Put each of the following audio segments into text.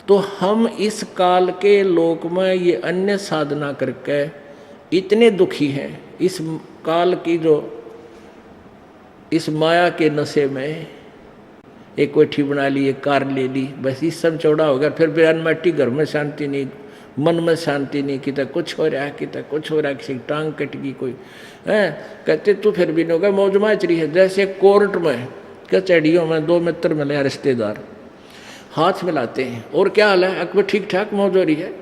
तो हम इस काल के लोक में ये अन्य साधना करके इतने दुखी हैं, इस काल की जो इस माया के नशे में एक कोठी बना ली, एक कार ले ली, बस इस सब चौड़ा हो गया। फिर अनमट्टी घर में शांति नहीं, मन में शांति नहीं, कितना कुछ हो रहा है, कितना कुछ हो रहा है, किसी की टांग कट गई कोई है, कहते तू फिर भी नहीं होगा, मौज माचरी है। जैसे कोर्ट में कचहरियों में दो मित्र मिले रिश्तेदार, हाथ मिलाते हैं और क्या हाल है, अकबर ठीक ठाक मौज हो रही है।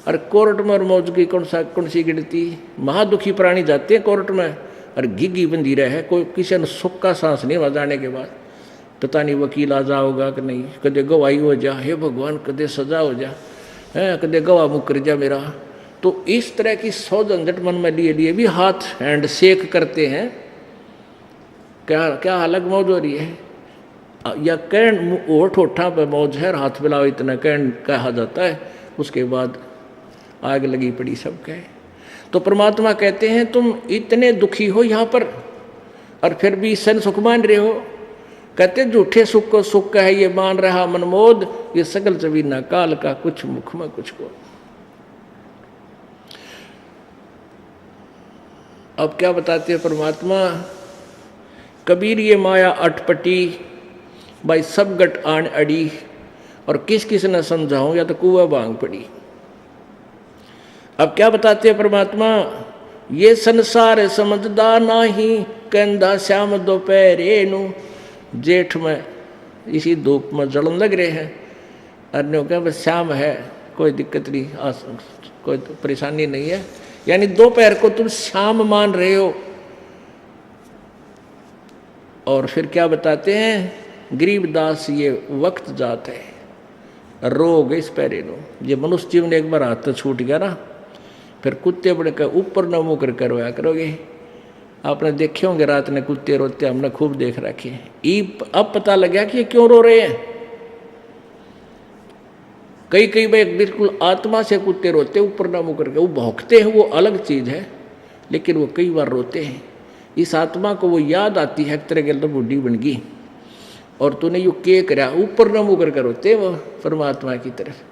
और कोर्ट में और मौज की कौन सी गिनती, महादुखी प्राणी जाते हैं कोर्ट में और घिघी बंदी रहे, कोई किसी ने सुख का सांस नहीं हुआ जाने के बाद, पता नहीं वकील आ जाओगा कि नहीं, कदे गवाही हो जा, हे भगवान कदे सजा हो जा, है कदे गवाह मुकर जा मेरा। तो इस तरह की सौ झंझट मन में लिए लिए भी हाथ हैंड शेक करते हैं, क्या क्या अलग मौज हो रही है। या कैन ओठ ओठा पे मौज है, हाथ मिलाओ इतना कैन कहा जाता है, उसके बाद आग लगी पड़ी सबके। तो परमात्मा कहते हैं तुम इतने दुखी हो यहाँ पर और फिर भी सन सुख मान रहे हो। कहते झूठे सुख को सुख है ये मान रहा मनमोद, ये सकल जबीना काल का कुछ मुख में कुछ को। अब क्या बताते हैं परमात्मा, कबीर ये माया अटपटी भाई सब गट आन अड़ी, और किस किस न समझाऊं या तो कुआ भांग पड़ी। अब क्या बताते हैं परमात्मा, ये संसार समझदा नाही, कहंदा श्याम दोपहरे नु। जेठ में इसी धूप में जलन लग रहे हैं, अन्यों क्या बस श्याम है, कोई दिक्कत नहीं, कोई परेशानी नहीं है, यानी दोपहर को तुम श्याम मान रहे हो। और फिर क्या बताते हैं, गरीबदास ये वक्त जात है, रोग इस पैरे नो। ये मनुष्य जीवन एक बार हाथ तो छूट गया ना, फिर कुत्ते बड़े का ऊपर न मुँह कर रोया करोगे। आपने देखे होंगे रात ने कुत्ते रोते, हमने खूब देख रखे हैं। अब पता लगा कि ये क्यों रो रहे हैं। कई बार बिल्कुल आत्मा से कुत्ते रोते ऊपर न मुँह करके, वो भौंकते हैं वो अलग चीज़ है, लेकिन वो कई बार रोते हैं। इस आत्मा को वो याद आती है एक तरह के तो बूढ़ी बन गई और तूने यू के करा, ऊपर न मुँह करके रोते वो परमात्मा की तरफ।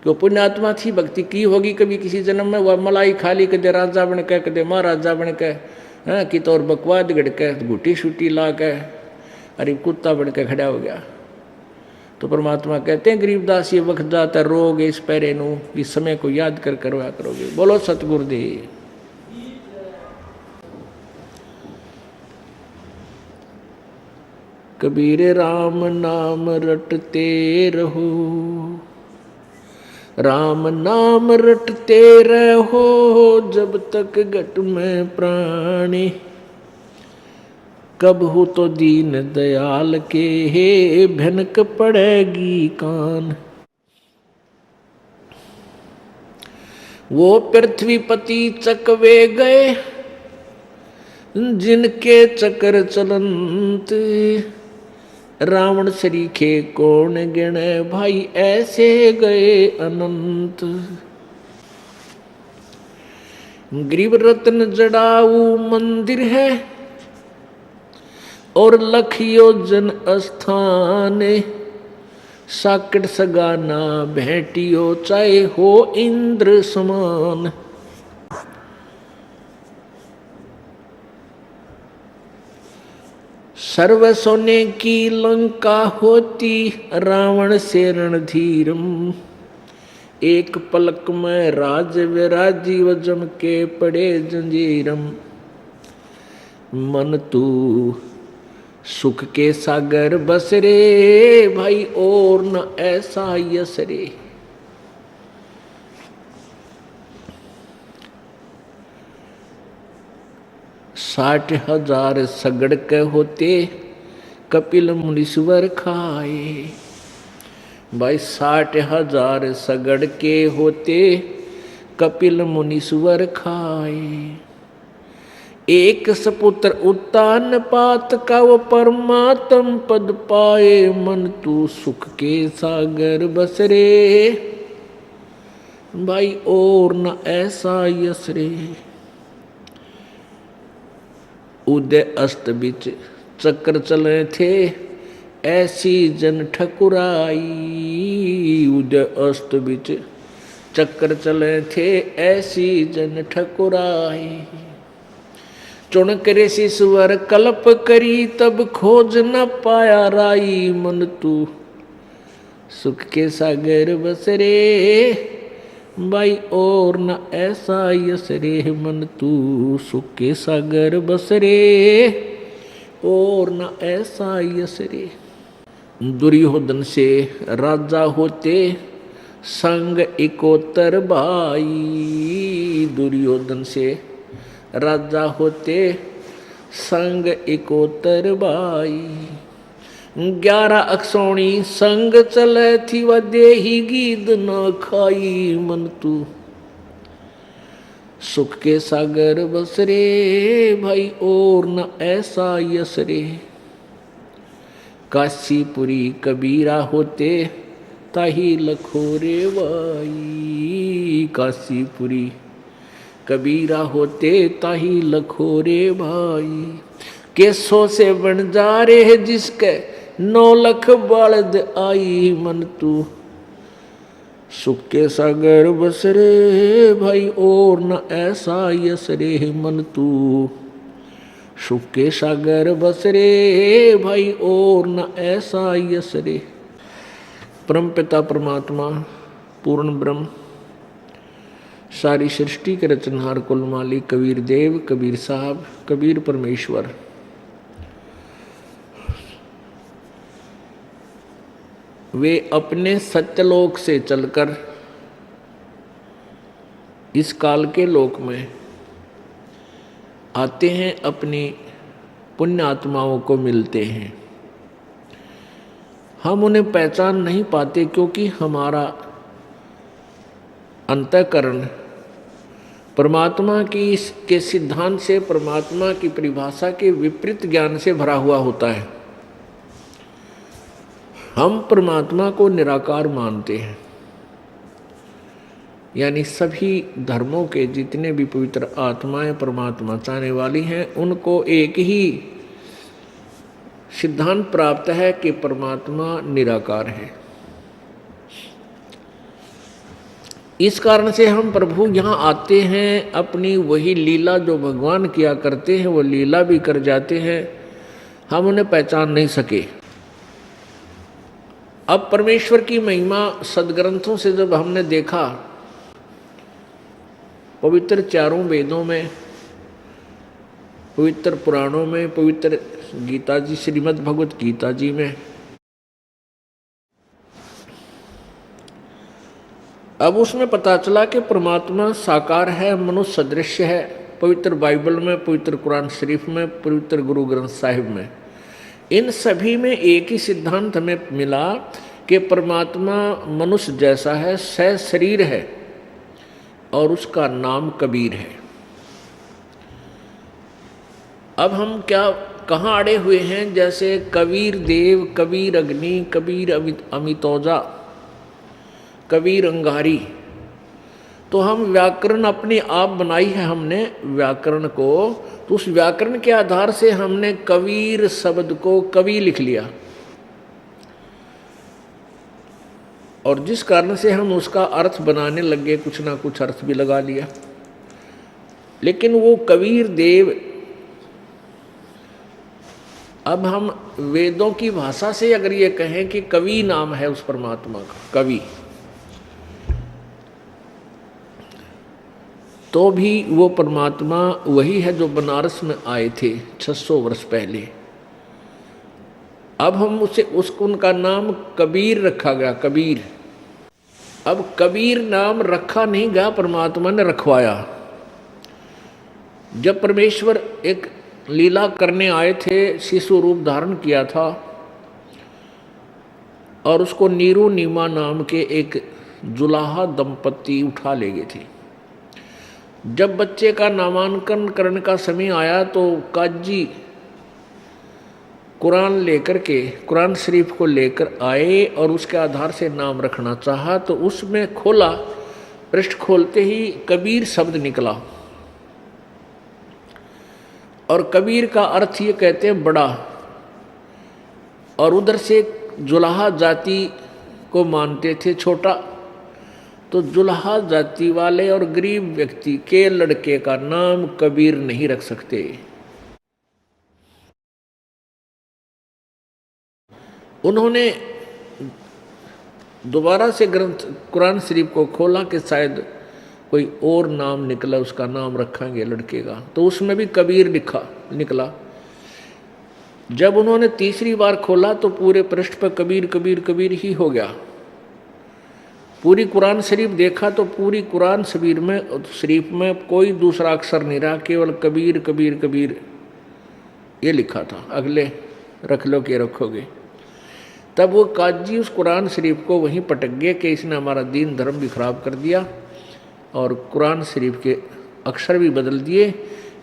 क्यों पुण्यात्मा थी, भक्ति की होगी कभी किसी जन्म में, वह मलाई खा ली, कदे राजा बन के कदे महाराजा बन के, हाँ कि तो और बकवाद गड़ के घुटी छुट्टी ला के अरे कुत्ता बन के खड़ा हो गया। तो परमात्मा कहते हैं गरीबदास ये वक्त जाता रोग इस पैरे नू, इस समय को याद कर करवा करोगे। बोलो सतगुरुदेव। कबीर राम नाम रटते रहो, राम नाम रटते रहो, जब तक घट में प्राणी, कब हो तो दीन दयाल के हे भनक पड़ेगी कान। वो पृथ्वीपति चकवे गए, जिनके चक्र चलंत, रावण सरीखे कौन गिने, भाई ऐसे गए अनंत। गरीब रत्न जड़ाऊ मंदिर है, और लख योजन स्थान, साकट सगाना भेटियो, चाहे हो इंद्र समान। सर्व सोने की लंका होती, रावण से रणधीरम, एक पलक में राज विराजी, व जम के पड़े जंजीरम। मन तू सुख के सागर बसरे, भाई और न ऐसा यसरे। 60,000 सगड़ के होते, कपिल मुनीश्वर खाए। भाई 60,000 सगड़ के होते, कपिल मुनीश्वर खाए। एक सपुत्र उत्तान पात का, वो परमात्म पद पाए। मन तू सुख के सागर बसरे, भाई और न ऐसा यसरे। उदय अस्त बिच चक्र चले थे, ऐसी जन ठकुराई। उदय अस्त बिच चक्कर चले थे, ऐसी जन ठकुराई। चुन करे ईश्वर कल्प करी, तब खोज न पाया राई। मन तू सुख के सागर बसरे, भाई और न ऐसा यस रे। मन तू सुख के सागर बसरे, और न ऐसा यस रे। दुर्योधन से राजा होते, संग इकोतर भाई। दुर्योधन से राजा होते, संग इकोतर भाई। 11 अक्षौणी संग चले थी, वह देही गीद न खाई। मन तू सुख के सागर बसरे, भाई और न ऐसा यस रे। काशीपुरी कबीरा होते, ताही लखोरे भाई। काशीपुरी कबीरा होते, ताही लखोरे भाई। केसों से बन जा रे जिसके 9 लख बलद आई। मन तू सुख के सागर बसरे, भाई और न ऐसा यस रे। मन तू सुख के सागर बसरे, भाई और न ऐसा यस रे। परमपिता परमात्मा पूर्ण ब्रह्म, सारी सृष्टि के रचनहार कुल मालिक कबीर देव, कबीर साहब, कबीर परमेश्वर, वे अपने सत्यलोक से चलकर इस काल के लोक में आते हैं, अपनी पुण्य आत्माओं को मिलते हैं। हम उन्हें पहचान नहीं पाते क्योंकि हमारा अंतःकरण परमात्मा की के सिद्धांत से, परमात्मा की परिभाषा के विपरीत ज्ञान से भरा हुआ होता है। हम परमात्मा को निराकार मानते हैं, यानी सभी धर्मों के जितने भी पवित्र आत्माएं परमात्मा चाहने वाली हैं, उनको एक ही सिद्धांत प्राप्त है कि परमात्मा निराकार है। इस कारण से हम प्रभु यहाँ आते हैं, अपनी वही लीला जो भगवान किया करते हैं वो लीला भी कर जाते हैं, हम उन्हें पहचान नहीं सके। अब परमेश्वर की महिमा सदग्रंथों से जब हमने देखा, पवित्र चारों वेदों में, पवित्र पुराणों में, पवित्र गीता जी, श्रीमद् भगवत गीता जी में, अब उसमें पता चला कि परमात्मा साकार है, मनुष्य सदृश है। पवित्र बाइबल में, पवित्र कुरान शरीफ में, पवित्र गुरु ग्रंथ साहिब में, इन सभी में एक ही सिद्धांत हमें मिला कि परमात्मा मनुष्य जैसा है, सह शरीर है और उसका नाम कबीर है। अब हम कहाँ अड़े हुए हैं? जैसे कबीर देव, कबीर अग्नि, कबीर अमितौजा, कबीर अंगारी। तो हम व्याकरण अपने आप बनाई है हमने व्याकरण को, तो उस व्याकरण के आधार से हमने कबीर शब्द को कवि लिख लिया, और जिस कारण से हम उसका अर्थ बनाने लगे, कुछ ना कुछ अर्थ भी लगा लिया। लेकिन वो कबीर देव, अब हम वेदों की भाषा से अगर ये कहें कि कवि नाम है उस परमात्मा का, कवि, तो भी वो परमात्मा वही है जो बनारस में आए थे 600 वर्ष पहले। अब हम उसको उनका नाम कबीर रखा गया, कबीर। अब कबीर नाम रखा नहीं गया, परमात्मा ने रखवाया। जब परमेश्वर एक लीला करने आए थे, शिशु रूप धारण किया था और उसको नीरू नीमा नाम के एक जुलाहा दंपत्ति उठा ले गए थे। जब बच्चे का नामांकन करने का समय आया तो काजी कुरान लेकर के, कुरान शरीफ को लेकर आए और उसके आधार से नाम रखना चाहा, तो उसमें खोला, पृष्ठ खोलते ही कबीर शब्द निकला। और कबीर का अर्थ ये कहते हैं बड़ा, और उधर से जुलाहा जाति को मानते थे छोटा, तो जुलाहा जाति वाले और गरीब व्यक्ति के लड़के का नाम कबीर नहीं रख सकते। उन्होंने दोबारा से ग्रंथ कुरान शरीफ को खोला कि शायद कोई और नाम निकला, उसका नाम रखेंगे लड़के का, तो उसमें भी कबीर निकला। जब उन्होंने तीसरी बार खोला तो पूरे पृष्ठ पर कबीर कबीर कबीर ही हो गया। पूरी कुरान शरीफ देखा तो पूरी कुरान शरीफ में कोई दूसरा अक्षर नहीं रहा, केवल कबीर कबीर कबीर ये लिखा था। अगले रख लो के रखोगे। तब वो काजी उस कुरान शरीफ को वहीं पटक गए कि इसने हमारा दीन धर्म भी खराब कर दिया और कुरान शरीफ के अक्षर भी बदल दिए,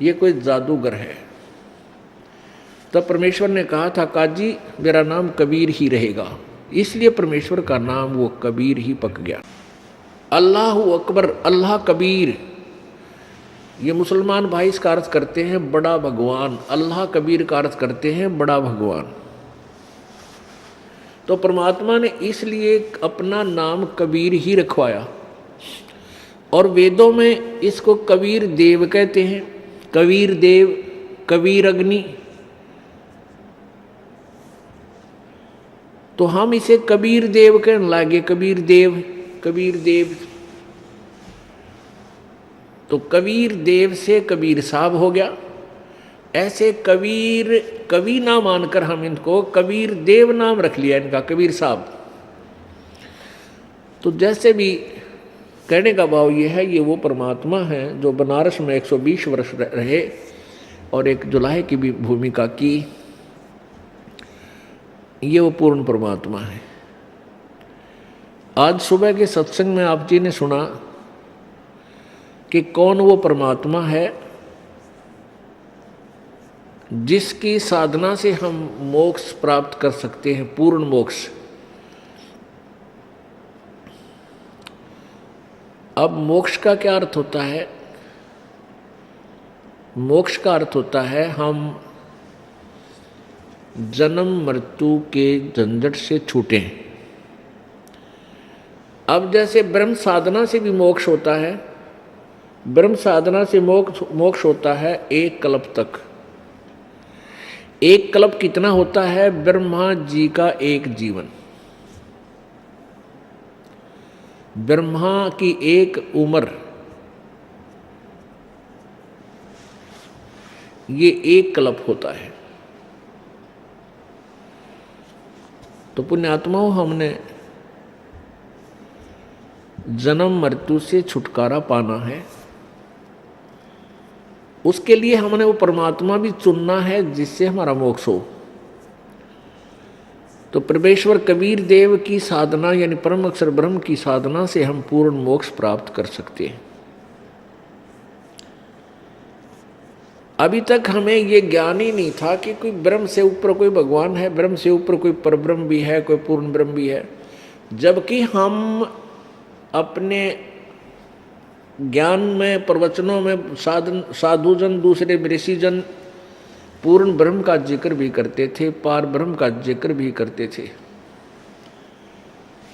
ये कोई जादूगर है। तब परमेश्वर ने कहा था काजी मेरा नाम कबीर ही रहेगा, इसलिए परमेश्वर का नाम वो कबीर ही पक गया। अल्लाह अकबर, अल्लाह कबीर, ये मुसलमान भाई इसका अर्थ करते हैं बड़ा भगवान। अल्लाह कबीर का अर्थ करते हैं बड़ा भगवान। तो परमात्मा ने इसलिए अपना नाम कबीर ही रखवाया। और वेदों में इसको कबीर देव कहते हैं, कबीर देव, कबीर अग्नि। तो हम इसे कबीर देव कहने लगे, कबीर देव, कबीर देव। तो कबीर देव से कबीर साहब हो गया। ऐसे कबीर कवि ना मानकर हम इनको कबीर देव नाम रख लिया इनका, कबीर साहब। तो जैसे भी कहने का भाव ये है, ये वो परमात्मा है जो बनारस में 120 वर्ष रहे और एक जुलाहे की भी भूमिका की। ये वो पूर्ण परमात्मा है। आज सुबह के सत्संग में आप जी ने सुना कि कौन वो परमात्मा है जिसकी साधना से हम मोक्ष प्राप्त कर सकते हैं, पूर्ण मोक्ष। अब मोक्ष का क्या अर्थ होता है? मोक्ष का अर्थ होता है हम जन्म मृत्यु के झंझट से छूटें। अब जैसे ब्रह्म साधना से भी मोक्ष होता है, ब्रह्म साधना से मोक्ष होता है एक कल्प तक। एक कल्प कितना होता है? ब्रह्मा जी का एक जीवन, ब्रह्मा की एक उम्र, ये एक कल्प होता है। तो पुण्यात्माओं, हमने जन्म मृत्यु से छुटकारा पाना है। उसके लिए हमने वो परमात्मा भी चुनना है जिससे हमारा मोक्ष हो। तो परमेश्वर कबीर देव की साधना यानी परम अक्षर ब्रह्म की साधना से हम पूर्ण मोक्ष प्राप्त कर सकते हैं। अभी तक हमें ये ज्ञान ही नहीं था कि कोई ब्रह्म से ऊपर कोई भगवान है, ब्रह्म से ऊपर कोई परब्रह्म भी है, कोई पूर्ण ब्रह्म भी है। जबकि हम अपने ज्ञान में, प्रवचनों में साधुजन, दूसरे ऋषिजन पूर्ण ब्रह्म का जिक्र भी करते थे, पार ब्रह्म का जिक्र भी करते थे,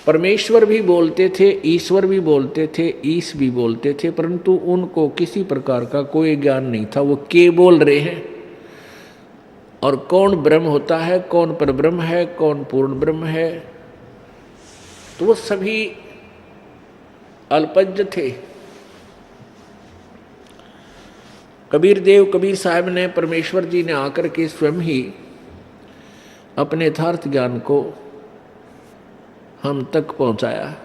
परमेश्वर भी बोलते थे, ईश्वर भी बोलते थे, ईश भी बोलते थे, परंतु उनको किसी प्रकार का कोई ज्ञान नहीं था वो के बोल रहे हैं और कौन ब्रह्म होता है, कौन परब्रह्म है, कौन पूर्ण ब्रह्म है। तो वो सभी अल्पज्ञ थे। कबीर देव, कबीर साहब ने, परमेश्वर जी ने आकर के स्वयं ही अपने यथार्थ ज्ञान को हम तक पहुंचाया।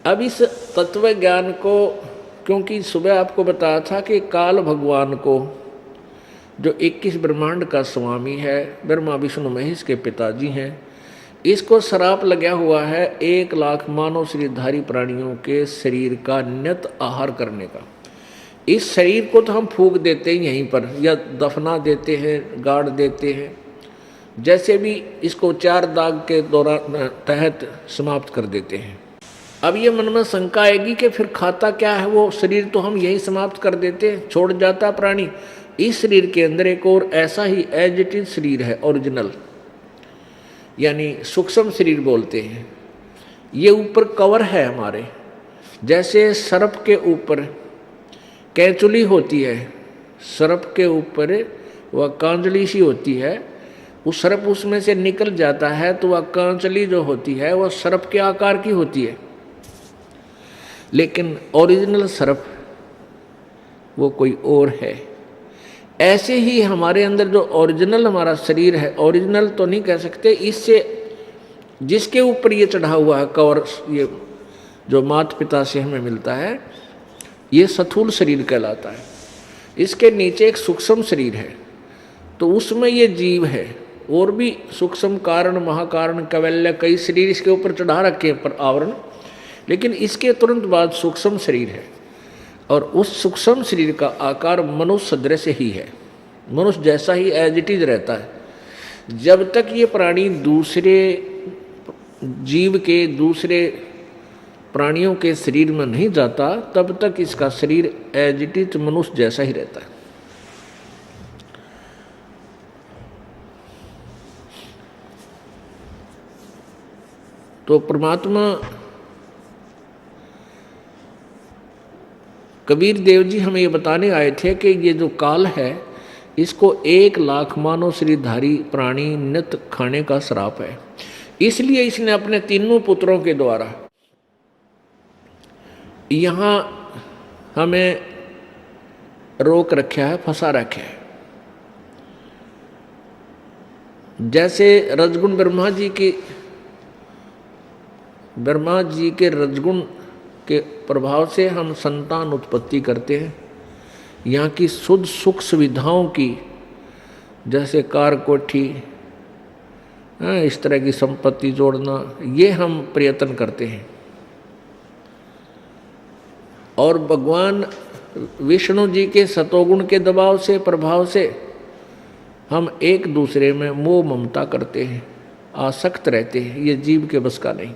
अब इस तत्व ज्ञान को, क्योंकि सुबह आपको बताया था कि काल भगवान को, जो 21 ब्रह्मांड का स्वामी है, ब्रह्मा विष्णु महेश के पिताजी हैं, इसको श्राप लगा हुआ है 1 लाख मानव शरीरधारी प्राणियों के शरीर का नियत आहार करने का। इस शरीर को तो हम फूंक देते हैं यहीं पर, या दफना देते हैं, गाड़ देते हैं, जैसे भी इसको 4 दाग के दौरान तहत समाप्त कर देते हैं। अब ये मन में शंका आएगी कि फिर खाता क्या है वो शरीर, तो हम यहीं समाप्त कर देते हैं, छोड़ जाता प्राणी। इस शरीर के अंदर एक और ऐसा ही एज इट इज शरीर है, ओरिजिनल, यानी सूक्ष्म शरीर बोलते हैं। ये ऊपर कवर है हमारे, जैसे सर्प के ऊपर कैंचुली होती है, सर्प के ऊपर वह कांजली सी होती है, उस सर्प उसमें से निकल जाता है तो वह कांचली जो होती है वह सर्प के आकार की होती है, लेकिन ओरिजिनल सर्प वो कोई और है। ऐसे ही हमारे अंदर जो ओरिजिनल हमारा शरीर है, ओरिजिनल तो नहीं कह सकते, इससे जिसके ऊपर ये चढ़ा हुआ है कवर, ये जो माता पिता से हमें मिलता है, ये स्थूल शरीर कहलाता है। इसके नीचे एक सूक्ष्म शरीर है, तो उसमें ये जीव है, और भी सूक्ष्म कारण, महाकारण, कैवल्य, कई शरीर इसके ऊपर चढ़ा रखे हैं पर आवरण, लेकिन इसके तुरंत बाद सूक्ष्म शरीर है, और उस सूक्ष्म शरीर का आकार मनुष्य सदृश ही है, मनुष्य जैसा ही एज इट इज रहता है। जब तक ये प्राणी दूसरे जीव के, दूसरे प्राणियों के शरीर में नहीं जाता, तब तक इसका शरीर एज इट इज मनुष्य जैसा ही रहता है। तो परमात्मा कबीर देव जी हमें ये बताने आए थे कि ये जो काल है, इसको 1 लाख मानव शरीरधारी प्राणी नित्य खाने का श्राप है। इसलिए इसने अपने तीनों पुत्रों के द्वारा यहाँ हमें रोक रखा है, फंसा रखा है। जैसे रजगुण ब्रह्मा जी के रजगुण के प्रभाव से हम संतान उत्पत्ति करते हैं। यहाँ की शुद्ध सुख सुविधाओं की, जैसे कार, कोठी, इस तरह की संपत्ति जोड़ना, ये हम प्रयत्न करते हैं। और भगवान विष्णु जी के सतोगुण के दबाव से, प्रभाव से हम एक दूसरे में मोह ममता करते हैं, आसक्त रहते हैं। ये जीव के बस का नहीं।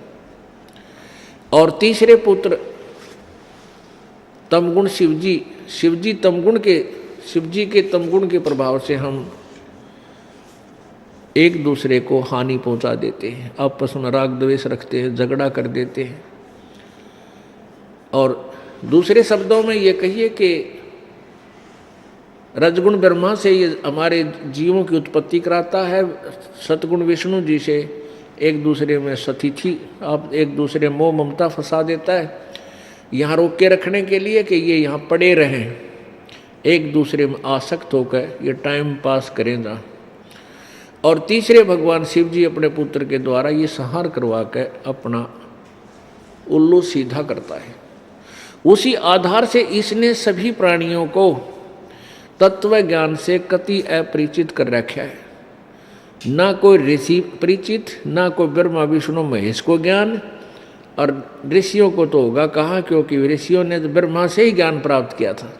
और तीसरे पुत्र तमगुण शिवजी के तमगुण के प्रभाव से हम एक दूसरे को हानि पहुंचा देते हैं, आपस में राग द्वेष रखते हैं, झगड़ा कर देते हैं। और दूसरे शब्दों में ये कहिए कि रजगुण ब्रह्मा से ये हमारे जीवों की उत्पत्ति कराता है, सतगुण विष्णु जी से एक दूसरे में सतिथि, आप एक दूसरे मोह ममता फंसा देता है, यहाँ रोक के रखने के लिए कि ये यहाँ पड़े रहें, एक दूसरे में आसक्त होकर ये टाइम पास करें जा। और तीसरे भगवान शिव जी अपने पुत्र के द्वारा ये संहार करवा कर अपना उल्लू सीधा करता है। उसी आधार से इसने सभी प्राणियों को तत्व ज्ञान से कति अपरिचित कर रखा है। ना कोई ऋषि परिचित, ना कोई ब्रह्मा विष्णु महेश को ज्ञान, और ऋषियों को तो होगा कहाँ, क्योंकि ऋषियों ने तो ब्रह्मा से ही ज्ञान प्राप्त किया था।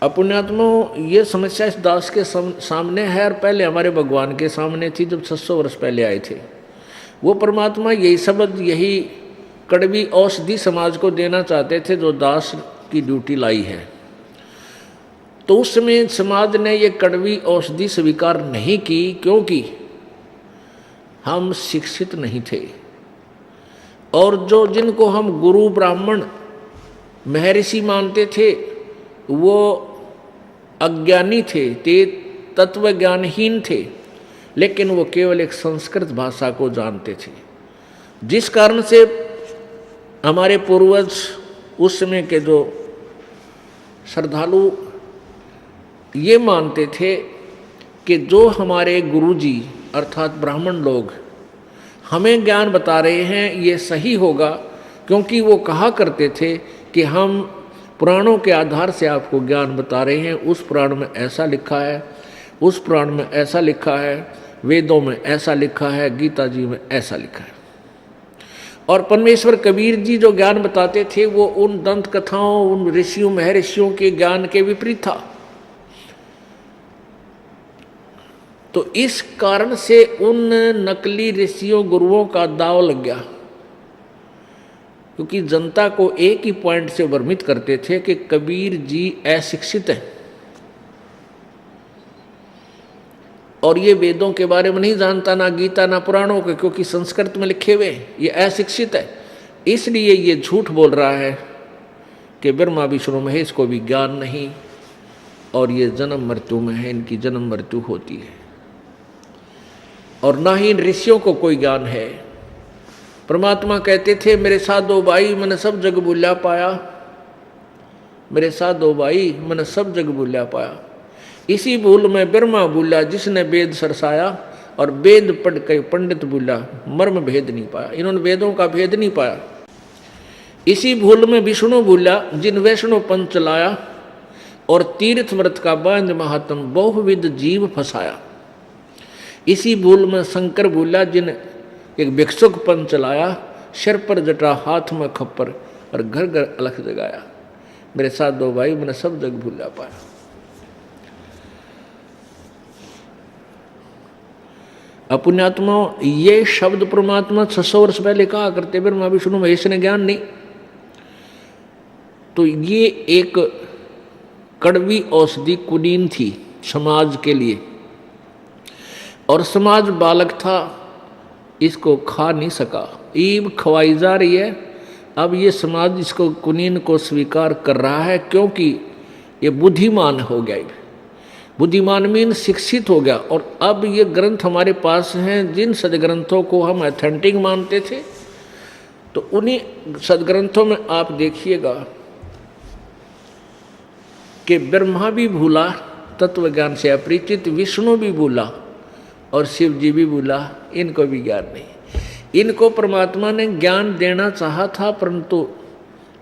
अपुण्यात्मा, ये समस्या इस दास के सामने है, और पहले हमारे भगवान के सामने थी जब 600 वर्ष पहले आए थे। वो परमात्मा यही शब्द, यही कड़वी औषधि समाज को देना चाहते थे जो दास की ड्यूटी लाई है। तो उस समय समाज ने ये कड़वी औषधि स्वीकार नहीं की, क्योंकि हम शिक्षित नहीं थे, और जो जिनको हम गुरु ब्राह्मण महर्षि मानते थे वो अज्ञानी थे, ते तत्व ज्ञानहीन थे, लेकिन वो केवल एक संस्कृत भाषा को जानते थे। जिस कारण से हमारे पूर्वज उस समय के जो श्रद्धालु ये मानते थे कि जो हमारे गुरुजी अर्थात ब्राह्मण लोग हमें ज्ञान बता रहे हैं ये सही होगा, क्योंकि वो कहा करते थे कि हम पुराणों के आधार से आपको ज्ञान बता रहे हैं, उस पुराण में ऐसा लिखा है, उस पुराण में ऐसा लिखा है, वेदों में ऐसा लिखा है, गीता जी में ऐसा लिखा है। और परमेश्वर कबीर जी जो ज्ञान बताते थे वो उन दंत कथाओं, उन ऋषियों महर्षियों के ज्ञान के विपरीत था। तो इस कारण से उन नकली ऋषियों गुरुओं का दाव लग गया, क्योंकि जनता को एक ही पॉइंट से भ्रमित करते थे कि कबीर जी अशिक्षित हैं, और ये वेदों के बारे में नहीं जानता, ना गीता ना पुराणों के, क्योंकि संस्कृत में लिखे हुए, ये अशिक्षित है। इसलिए ये झूठ बोल रहा है कि ब्रह्मा विष्णु महेश को भी ज्ञान नहीं, और ये जन्म मृत्यु में है, इनकी जन्म मृत्यु होती है, और ना ही इन ऋषियों को कोई ज्ञान है। परमात्मा कहते थे मेरे साथ दो भाई मैंने सब जग भूला पाया, मेरे साथ दो भाई मैंने सब जग भूला पाया। इसी भूल में ब्रह्मा भूला जिसने वेद सरसाया, और वेद पढ़ के पंडित भूला मर्म भेद नहीं पाया। इन्होंने वेदों का भेद नहीं पाया। इसी भूल में विष्णु भूला जिन वैष्णव पंथ चलाया, और तीर्थ व्रत का बांध महात्म बहुविध जीव फंसाया। इसी भूल में शंकर भूला जिन एक भिक्षुक पंथ चलाया, सिर पर जटा हाथ में खप्पर और घर घर अलख जगाया। मेरे साथ दो भाई मैंने सब जग भूला पाया। अपुण्यात्मा ये शब्द परमात्मा 600 वर्ष पहले कहा करते, ब्रह्मा विष्णु महेश ने ज्ञान नहीं। तो ये एक कड़वी औषधि कुलीन थी समाज के लिए, और समाज बालक था, इसको खा नहीं सका, ईब खवाई जा रही है। अब ये समाज इसको कुलीन को स्वीकार कर रहा है, क्योंकि ये बुद्धिमान हो गया। बुद्धिमान मीन शिक्षित हो गया। और अब ये ग्रंथ हमारे पास हैं, जिन सदग्रंथों को हम ऑथेंटिक मानते थे, तो उन्हीं सदग्रंथों में आप देखिएगा कि ब्रह्मा भी भूला, तत्व ज्ञान से अपरिचित, विष्णु भी भूला, और शिव जी भी भूला, इनको भी ज्ञान नहीं। इनको परमात्मा ने ज्ञान देना चाहा था, परंतु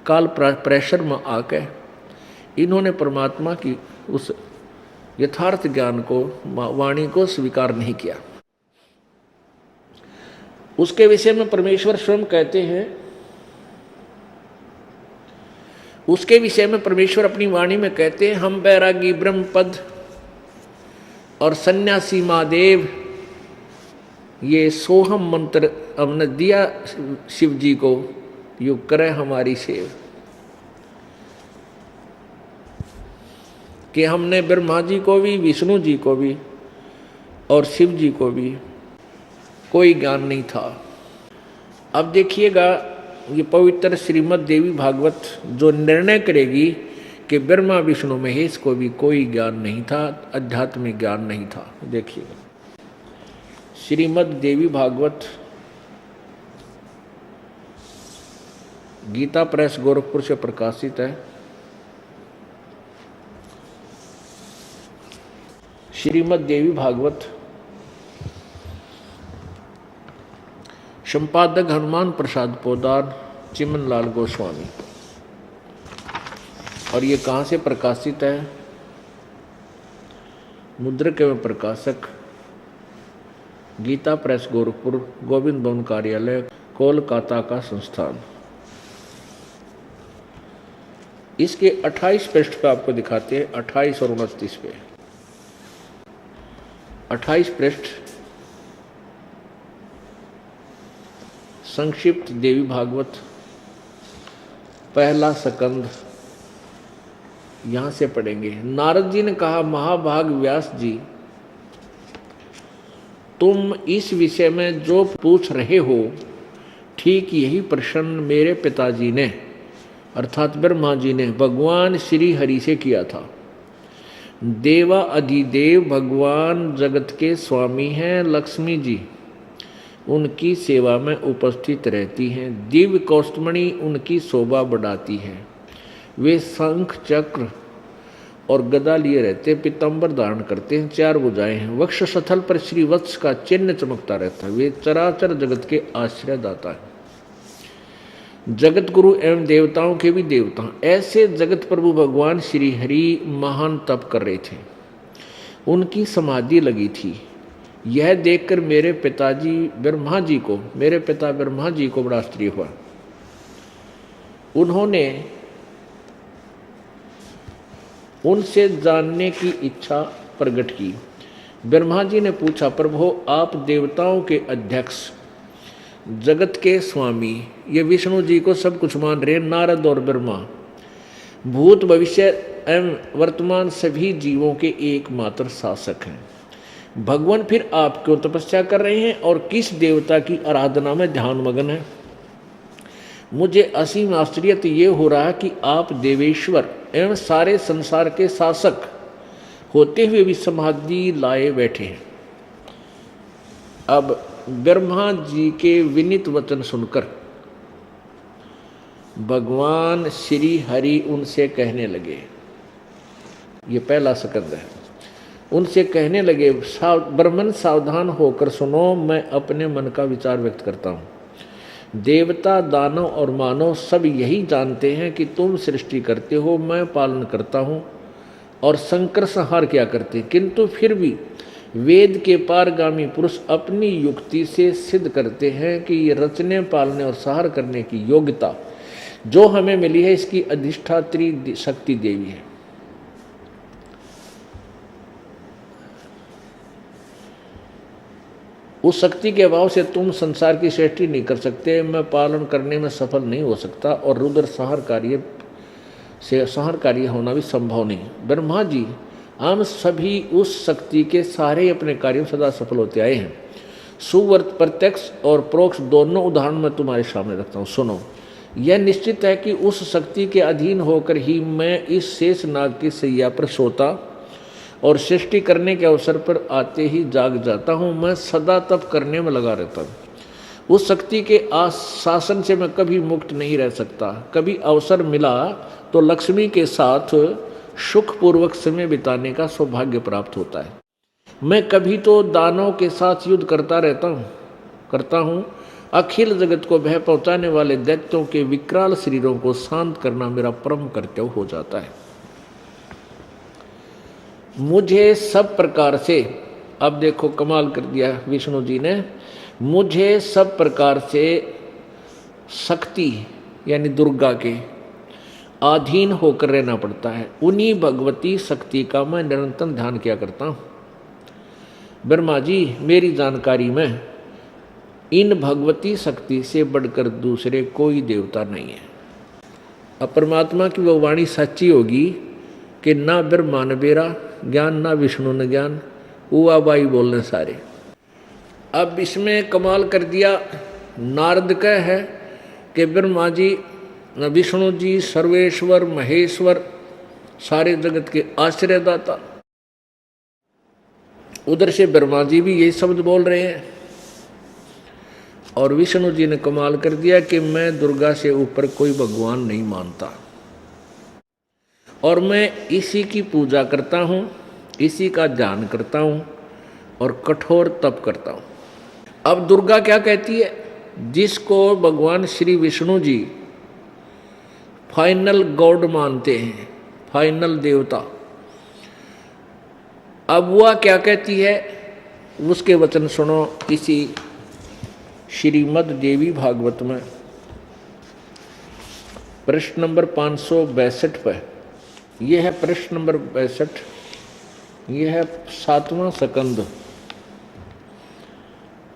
काल प्रेशर में आकर इन्होंने परमात्मा की उस यथार्थ ज्ञान को, वाणी को स्वीकार नहीं किया। उसके विषय में परमेश्वर स्वयं कहते हैं, उसके विषय में परमेश्वर अपनी वाणी में कहते हैं, हम बैरागी ब्रह्मपद और सन्यासी महादेव, ये सोहम मंत्र हमने दिया शिव जी को, यू करे हमारी सेव। कि हमने ब्रह्मा जी को भी, विष्णु जी को भी और शिव जी को भी कोई ज्ञान नहीं था। अब देखिएगा ये पवित्र श्रीमद् देवी भागवत जो निर्णय करेगी कि ब्रह्मा विष्णु महेश को भी कोई ज्ञान नहीं था, आध्यात्मिक ज्ञान नहीं था। देखिएगा श्रीमद् देवी भागवत गीता प्रेस गोरखपुर से प्रकाशित है। श्रीमद् देवी भागवत, संपादक हनुमान प्रसाद पोदार, चिमन लाल गोस्वामी। और ये कहाँ से प्रकाशित है? मुद्रक एवं प्रकाशक गीता प्रेस गोरखपुर, गोविंद भवन कार्यालय, कोलकाता का संस्थान। इसके 28 पृष्ठ पे आपको दिखाते हैं, 28 और 29 पे। 28 पृष्ठ संक्षिप्त देवी भागवत, पहला स्कंद, यहां से पढ़ेंगे। नारद जी ने कहा, महाभाग व्यास जी, तुम इस विषय में जो पूछ रहे हो, ठीक यही प्रश्न मेरे पिताजी ने अर्थात ब्रह्मा जी ने भगवान श्री हरि से किया था। देवा अधिदेव भगवान जगत के स्वामी हैं, लक्ष्मी जी उनकी सेवा में उपस्थित रहती हैं, दिव्य कौस्तुमणि उनकी शोभा बढ़ाती है। वे शंख चक्र और गदा लिए रहते, पीताम्बर धारण करते हैं, 4 भुजाएं हैं, वक्ष स्थल पर श्री वत्स का चिन्ह चमकता रहता है। वे चराचर जगत के आश्रयदाता है, जगत गुरु एवं देवताओं के भी देवता। ऐसे जगत प्रभु भगवान श्री हरि महान तप कर रहे थे, उनकी समाधि लगी थी। यह देखकर मेरे पिताजी ब्रह्मा जी को, मेरे पिता ब्रह्मा जी को बड़ा आश्चर्य हुआ। उन्होंने उनसे जानने की इच्छा प्रकट की। ब्रह्मा जी ने पूछा, प्रभु आप देवताओं के अध्यक्ष, जगत के स्वामी, ये विष्णु जी को सब कुछ मान रहे, नारद और ब्रह्मा, भूत भविष्य एवं वर्तमान सभी जीवों के एकमात्र शासक हैं। भगवान फिर आप क्यों तपस्या कर रहे हैं और किस देवता की आराधना में ध्यान मगन है? मुझे असीम आश्चर्य तो ये हो रहा है कि आप देवेश्वर एवं सारे संसार के शासक होते हुए भी समाधि लाए बैठे हैं। अब ब्रह्मा जी के विनीत वचन सुनकर भगवान श्री हरि उनसे कहने लगे, ये पहला स्कंद है, उनसे कहने लगे, ब्राह्मण सावधान होकर सुनो, मैं अपने मन का विचार व्यक्त करता हूँ। देवता, दानव और मानव सब यही जानते हैं कि तुम सृष्टि करते हो, मैं पालन करता हूँ और संकर संहार किया करते, किंतु फिर भी वेद के पारगामी पुरुष अपनी युक्ति से सिद्ध करते हैं कि ये रचने, पालने और संहार करने की योग्यता जो हमें मिली है, इसकी अधिष्ठात्री शक्ति देवी है। उस शक्ति के अभाव से तुम संसार की सृष्टि नहीं कर सकते, मैं पालन करने में सफल नहीं हो सकता और रुद्र संहार कार्य होना भी संभव नहीं। ब्रह्मा जी, हम सभी उस शक्ति के सारे अपने कार्यों सदा सफल होते आए हैं। सुवर्त, प्रत्यक्ष और परोक्ष दोनों उदाहरण मैं तुम्हारे सामने रखता हूँ, सुनो। यह निश्चित है कि उस शक्ति के अधीन होकर ही मैं इस शेष नाग की सैया पर सोता और सृष्टि करने के अवसर पर आते ही जाग जाता हूँ। मैं सदा तप करने में लगा रहता हूँ। उस शक्ति के शासन से मैं कभी मुक्त नहीं रह सकता। कभी अवसर मिला तो लक्ष्मी के साथ सुखपूर्वक समय बिताने का सौभाग्य प्राप्त होता है। मैं कभी तो दानव के साथ युद्ध करता हूँ। अखिल जगत को भय पहुँचाने वाले दैत्यों के विकराल शरीरों को शांत करना मेरा परम कर्तव्य हो जाता है। मुझे सब प्रकार से, अब देखो कमाल कर दिया विष्णु जी ने, मुझे सब प्रकार से शक्ति यानी दुर्गा के अधीन होकर रहना पड़ता है। उन्हीं भगवती शक्ति का मैं निरंतर ध्यान किया करता हूँ। ब्रह्मा जी, मेरी जानकारी में इन भगवती शक्ति से बढ़कर दूसरे कोई देवता नहीं है। अब परमात्मा की वो वाणी सच्ची होगी कि ना ब्रह्मा ने बेरा ज्ञान, ना विष्णु ने ज्ञान, उआ बाई बोलने सारे। अब इसमें कमाल कर दिया, नारद का है कि ब्रह्मा जी, विष्णु जी सर्वेश्वर महेश्वर, सारे जगत के आश्रयदाता। उधर से ब्रह्मा जी भी यही शब्द बोल रहे हैं और विष्णु जी ने कमाल कर दिया कि मैं दुर्गा से ऊपर कोई भगवान नहीं मानता और मैं इसी की पूजा करता हूँ, इसी का ध्यान करता हूँ और कठोर तप करता हूँ। अब दुर्गा क्या कहती है? जिसको भगवान श्री विष्णु जी फाइनल गॉड मानते हैं, फाइनल देवता, अब वह क्या कहती है उसके वचन सुनो इसी श्रीमद् देवी भागवत में प्रश्न नंबर 562 पर। यह है प्रश्न नंबर 62, यह है 7वां स्कंद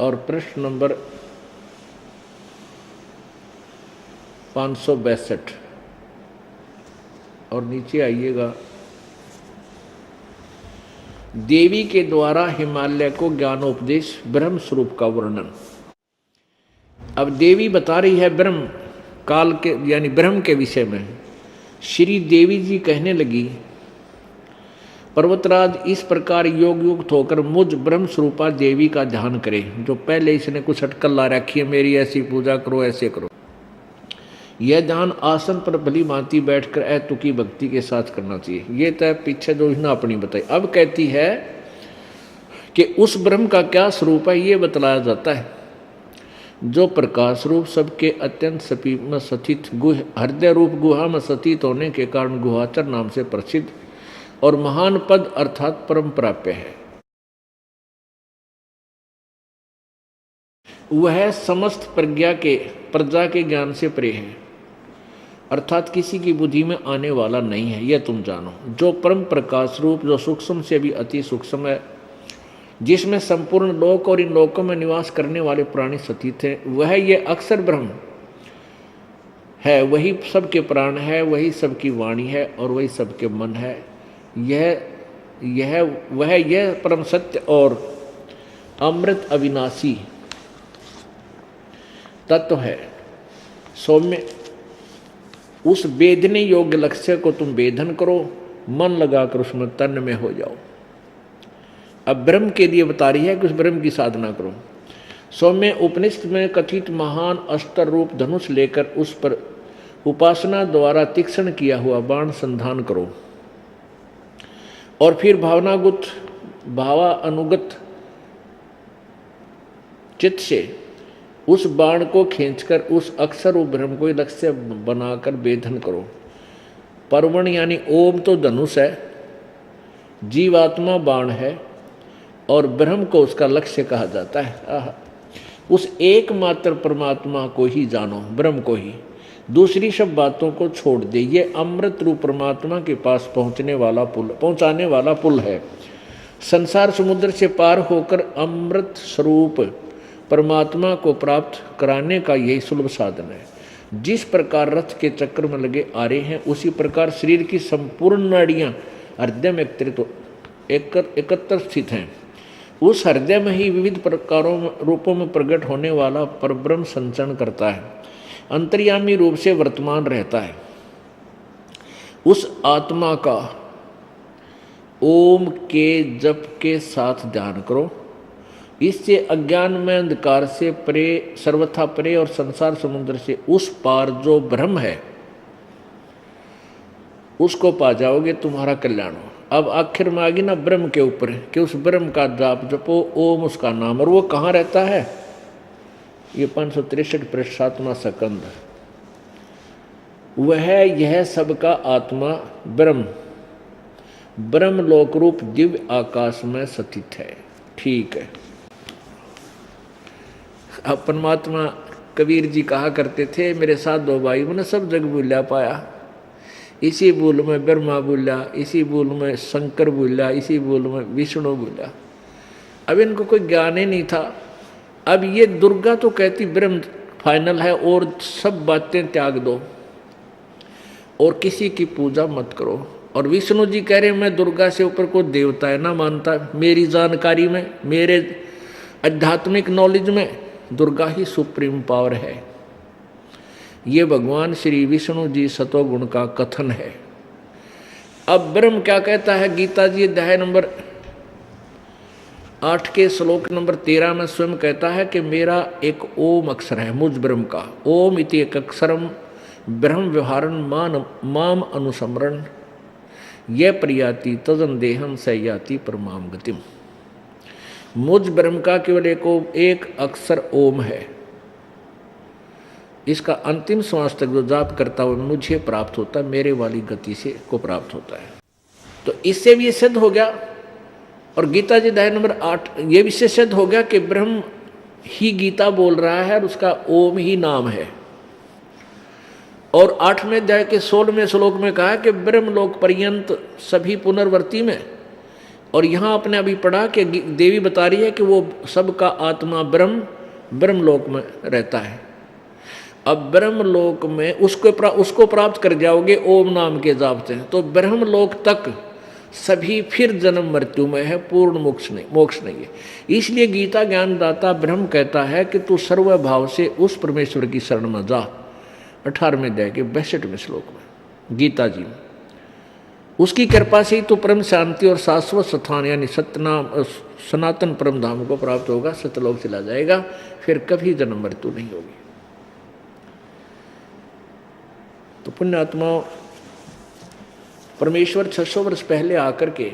और प्रश्न नंबर 562 और नीचे आइएगा। देवी के द्वारा हिमालय को ज्ञानोपदेश, ब्रह्म स्वरूप का वर्णन। अब देवी बता रही है ब्रह्म काल के यानी ब्रह्म के विषय में। श्री देवी जी कहने लगी, पर्वतराज इस प्रकार योग युक्त होकर मुझ ब्रह्म स्वरूपा देवी का ध्यान करे। जो पहले इसने कुछ अटकल ला रखी है, मेरी ऐसी पूजा करो, ऐसे करो। यह ध्यान आसन पर भली भांति बैठकर अतुकी भक्ति के साथ करना चाहिए। ये तो पीछे जो इसने अपनी बताई। अब कहती है कि उस ब्रह्म का क्या स्वरूप है, ये बतलाया जाता है। जो प्रकाश रूप सबके अत्यंत समीप में स्थित हृदय रूप गुहा में स्थित होने के कारण गुहाचर नाम से प्रसिद्ध और महान पद अर्थात परम प्राप्य है। वह समस्त प्रजा के ज्ञान से परे है, अर्थात किसी की बुद्धि में आने वाला नहीं है, यह तुम जानो। जो परम प्रकाश रूप, जो सूक्ष्म से भी अति सूक्ष्म है, जिसमें संपूर्ण लोक और इन लोकों में निवास करने वाले प्राणी स्थित हैं, वह ये अक्षर ब्रह्म है। वही सबके प्राण है, वही सबकी वाणी है और वही सबके मन है। यह यह परम सत्य और अमृत अविनाशी तत्व है। सौम्य, उस वेदने योग्य लक्ष्य को तुम वेदन करो, मन लगाकर उसमें तन्मय में हो जाओ। अब ब्रह्म के लिए बता रही है कि उस ब्रह्म की साधना करो। सौम्य, उपनिषद में कथित महान अस्त्र रूप धनुष लेकर उस पर उपासना द्वारा तीक्ष्ण किया हुआ बाण संधान करो और फिर भावानुगत चित्त से उस बाण को खींचकर उस अक्षर व ब्रह्म को लक्ष्य बनाकर वेधन करो। परवण यानी ओम तो धनुष है, जीवात्मा बाण है और ब्रह्म को उसका लक्ष्य कहा जाता है। उस एकमात्र परमात्मा को ही जानो, ब्रह्म को ही, दूसरी सब बातों को छोड़ दे। ये अमृत रूप परमात्मा के पास पहुंचाने वाला पुल है। संसार समुद्र से पार होकर अमृत स्वरूप परमात्मा को प्राप्त कराने का यही सुलभ साधन है। जिस प्रकार रथ के चक्र में लगे आ रहे हैं, उसी प्रकार शरीर की संपूर्ण नाड़ियाँ हृदय में एकत्र स्थित हैं। उस हृदय में ही विविध प्रकारों रूपों में प्रकट होने वाला परब्रह्म संचरण करता है, अंतर्यामी रूप से वर्तमान रहता है। उस आत्मा का ओम के जप के साथ ध्यान करो। इससे अज्ञान में अंधकार से परे, सर्वथा परे और संसार समुद्र से उस पार जो ब्रह्म है उसको पा जाओगे, तुम्हारा कल्याण हो। अब आखिर में आ गई ना ब्रह्म के ऊपर कि उस ब्रह्म का जाप जपो, ओम उसका नाम। और वो कहाँ रहता है? ये 563 पृष्ठ 7वां स्कंद। वह यह सबका आत्मा ब्रह्म लोक रूप दिव्य आकाश में स्थित है। ठीक है। अब परमात्मा कबीर जी कहा करते थे, मेरे साथ दो भाई मैंने सब जग भूला पाया, इसी भूल में ब्रह्मा भूला, इसी भूल में शंकर भूला, इसी भूल में विष्णु भूला। अब इनको कोई ज्ञान ही नहीं था। अब ये दुर्गा तो कहती ब्रह्म फाइनल है और सब बातें त्याग दो और किसी की पूजा मत करो। और विष्णु जी कह रहे मैं दुर्गा से ऊपर कोई देवता है ना मानता। मेरी जानकारी में, मेरे आध्यात्मिक नॉलेज में दुर्गा ही सुप्रीम पावर है। ये भगवान श्री विष्णु जी सतोगुण का कथन है। अब ब्रह्म क्या कहता है? गीता जी अध्याय नंबर 8 के श्लोक नंबर 13 में स्वयं कहता है कि मेरा एक ओम अक्षर है, मुझ ब्रह्म का। ओम इति एक अक्षरम ब्रह्म व्यवहारन माम अनुसमरण ये प्रयाति तजन देहम सयाति परमाम गतिम। मुझ ब्रह्म का केवल एक अक्षर ओम है। इसका अंतिम श्वास तक जो जाप करता हुआ मुझे प्राप्त होता है, मेरे वाली गति से को प्राप्त होता है। तो इससे भी ये सिद्ध हो गया। और गीता जी अध्याय नंबर 8 ये भी सिद्ध हो गया कि ब्रह्म ही गीता बोल रहा है और उसका ओम ही नाम है। और 8वें अध्याय के 16वें श्लोक में कहा कि ब्रह्म लोक पर्यंत सभी पुनर्वर्ती में। और यहाँ आपने अभी पढ़ा कि देवी बता रही है कि वो सबका आत्मा ब्रह्म लोक में रहता है। अब ब्रह्म लोक में उसको प्राप्त कर जाओगे ओम नाम के जाप से, तो ब्रह्म लोक तक सभी फिर जन्म मृत्यु में है, पूर्ण मोक्ष नहीं है। इसलिए गीता ज्ञानदाता ब्रह्म कहता है कि तू सर्वभाव से उस परमेश्वर की शरण में जा। 18वें अध्याय के 62वें श्लोक में गीता जी में उसकी कृपा से ही तो परम शांति और शाश्वत स्थान यानी सनातन परम धाम को प्राप्त होगा, सतलोक चला जाएगा, फिर कभी जन्म मृत्यु नहीं होगी। तो पुण्यात्माओं, परमेश्वर 600 वर्ष पहले आकर के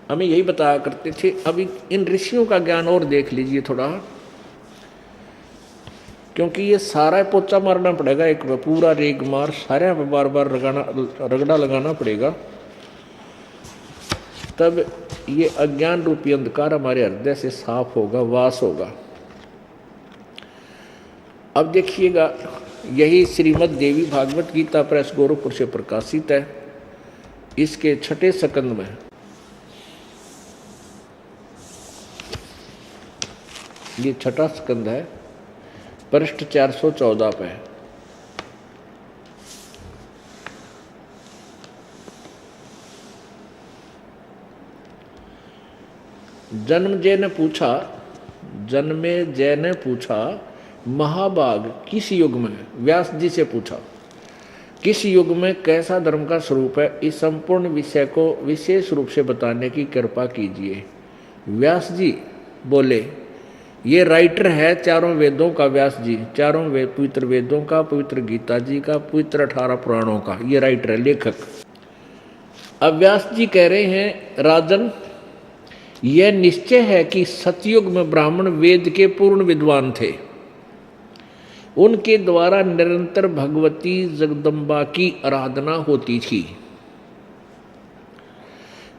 हमें यही बताया करते थे। अभी इन ऋषियों का ज्ञान और देख लीजिए थोड़ा, क्योंकि ये सारा पोचा मारना पड़ेगा, एक पूरा रेग मार सारे पे बार बार रगड़ा लगाना पड़ेगा, तब ये अज्ञान रूपी अंधकार हमारे हृदय से साफ होगा, वास होगा। अब देखिएगा, यही श्रीमद् देवी भागवत गीता प्रेस गोरखपुर से प्रकाशित है। इसके 6ठे स्कंद में ये 6ठा स्कंद है, पृष्ठ 414 पे जन्मेजय ने पूछा, महाभाग किस युग में, व्यास जी से पूछा, किस युग में कैसा धर्म का स्वरूप है, इस संपूर्ण विषय को विशेष रूप से बताने की कृपा कीजिए। व्यास जी बोले, ये राइटर है चारों वेदों का, व्यास जी चारों पवित्र वेदों का, पवित्र गीता जी का, पवित्र 18 पुराणों का, ये राइटर है, लेखक। अब व्यास जी कह रहे हैं, राजन यह निश्चय है कि सतयुग में ब्राह्मण वेद के पूर्ण विद्वान थे। उनके द्वारा निरंतर भगवती जगदम्बा की आराधना होती थी।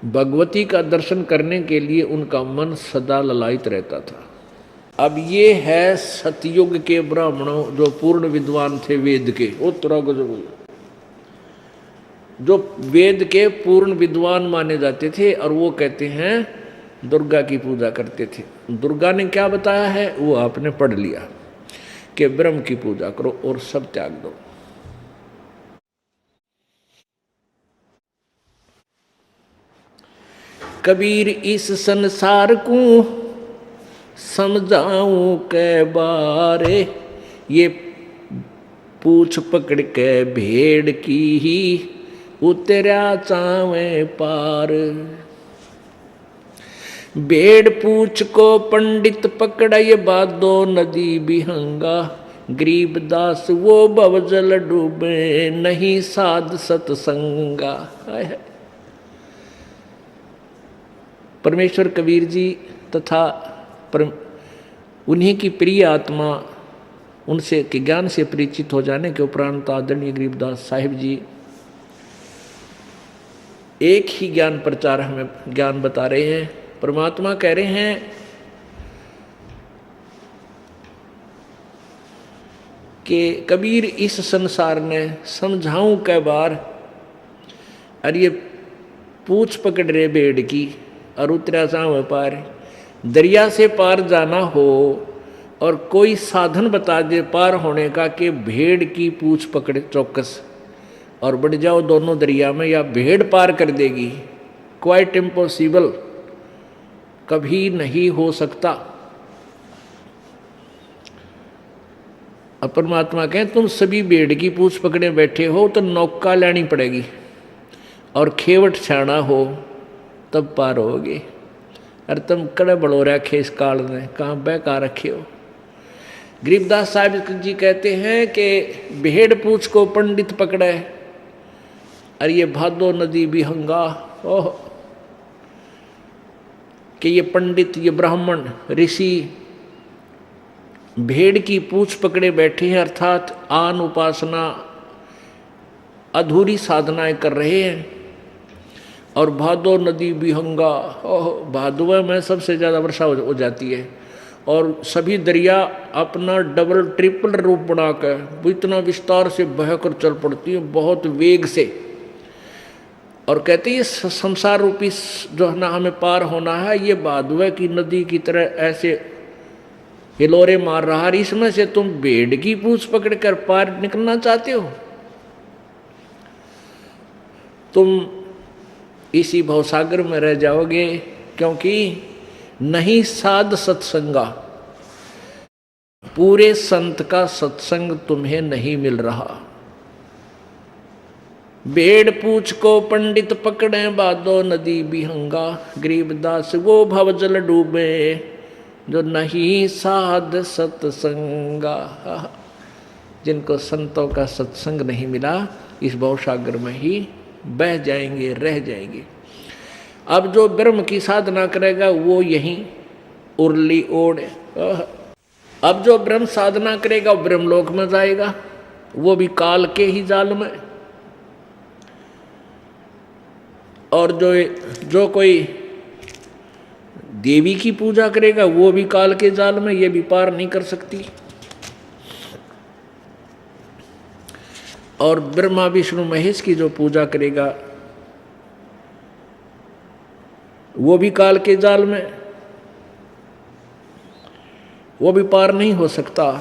भगवती का दर्शन करने के लिए उनका मन सदा ललायित रहता था। अब ये है सतयुग के ब्राह्मणों जो पूर्ण विद्वान थे वेद के, जो वेद के पूर्ण विद्वान माने जाते थे, और वो कहते हैं दुर्गा की पूजा करते थे। दुर्गा ने क्या बताया है वो आपने पढ़ लिया कि ब्रह्म की पूजा करो और सब त्याग दो। कबीर इस संसार को समझाऊं के बारे, ये पूछ पकड़ के भेड़ की ही उतरा चावे पार। भेड़ पूछ को पंडित पकड़ा, ये बादो नदी बिहंगा। गरीबदास वो भवजल डूबे, नहीं साध सतसंगा। परमेश्वर कबीर जी तथा उन्हीं की प्रिय आत्मा, उनसे के ज्ञान से परिचित हो जाने के उपरांत आदरणीय गरीबदास साहिब जी एक ही ज्ञान प्रचार हमें ज्ञान बता रहे हैं। परमात्मा कह रहे हैं कि कबीर इस संसार ने समझाऊं कै बार, और ये पूछ पकड़ रहे भेड़ की और उतरा साव पार। दरिया से पार जाना हो और कोई साधन बता दे पार होने का कि भेड़ की पूछ पकड़े चौकस और बढ़ जाओ दोनों दरिया में, या भेड़ पार कर देगी, क्वाइट इम्पॉसिबल, कभी नहीं हो सकता। परमात्मा कहें तुम सभी भेड़ की पूछ पकड़े बैठे हो तो नौका लेनी पड़ेगी और खेवट छाना हो तब पार होगे। अरे तुम कड़े बड़ो रखे इस काल में, कहाँ बहका रखे हो। गरीबदास साहिब जी कहते हैं कि भेड़ पूछ को पंडित पकड़े, और ये भादो नदी बिहंगा। ओह, कि ये पंडित, ये ब्राह्मण ऋषि भेड़ की पूछ पकड़े बैठे हैं, अर्थात आन उपासना अधूरी साधनाएं कर रहे हैं। और भादो नदी बिहंगा, ओह, भादुआ में सबसे ज़्यादा वर्षा हो जाती है, और सभी दरिया अपना डबल ट्रिपल रूप बनाकर इतना विस्तार से बहकर चल पड़ती है, बहुत वेग से। और कहते हैं संसार रूपी जो है ना हमें पार होना है, ये भादुआ की नदी की तरह ऐसे हिलोरे मार रहा है। इसमें से तुम भेड़ की पूछ पकड़ कर पार निकलना चाहते हो, तुम इसी भवसागर में रह जाओगे, क्योंकि नहीं साध सत्संगा, पूरे संत का सत्संग तुम्हें नहीं मिल रहा। भेड़ पूछ को पंडित पकड़े, बादो नदी बिहंगा। गरीबदास वो भवजल डूबे, जो नहीं साध सत्संगा। जिनको संतों का सत्संग नहीं मिला, इस भवसागर में ही बह जाएंगे, रह जाएंगे। अब जो ब्रह्म की साधना करेगा वो यहीं उर्ली ओढ़। अब जो ब्रह्म साधना करेगा वो ब्रह्मलोक में जाएगा, वो भी काल के ही जाल में। और जो कोई देवी की पूजा करेगा वो भी काल के जाल में, ये भी पार नहीं कर सकती। और ब्रह्मा विष्णु महेश की जो पूजा करेगा वो भी काल के जाल में, वो भी पार नहीं हो सकता।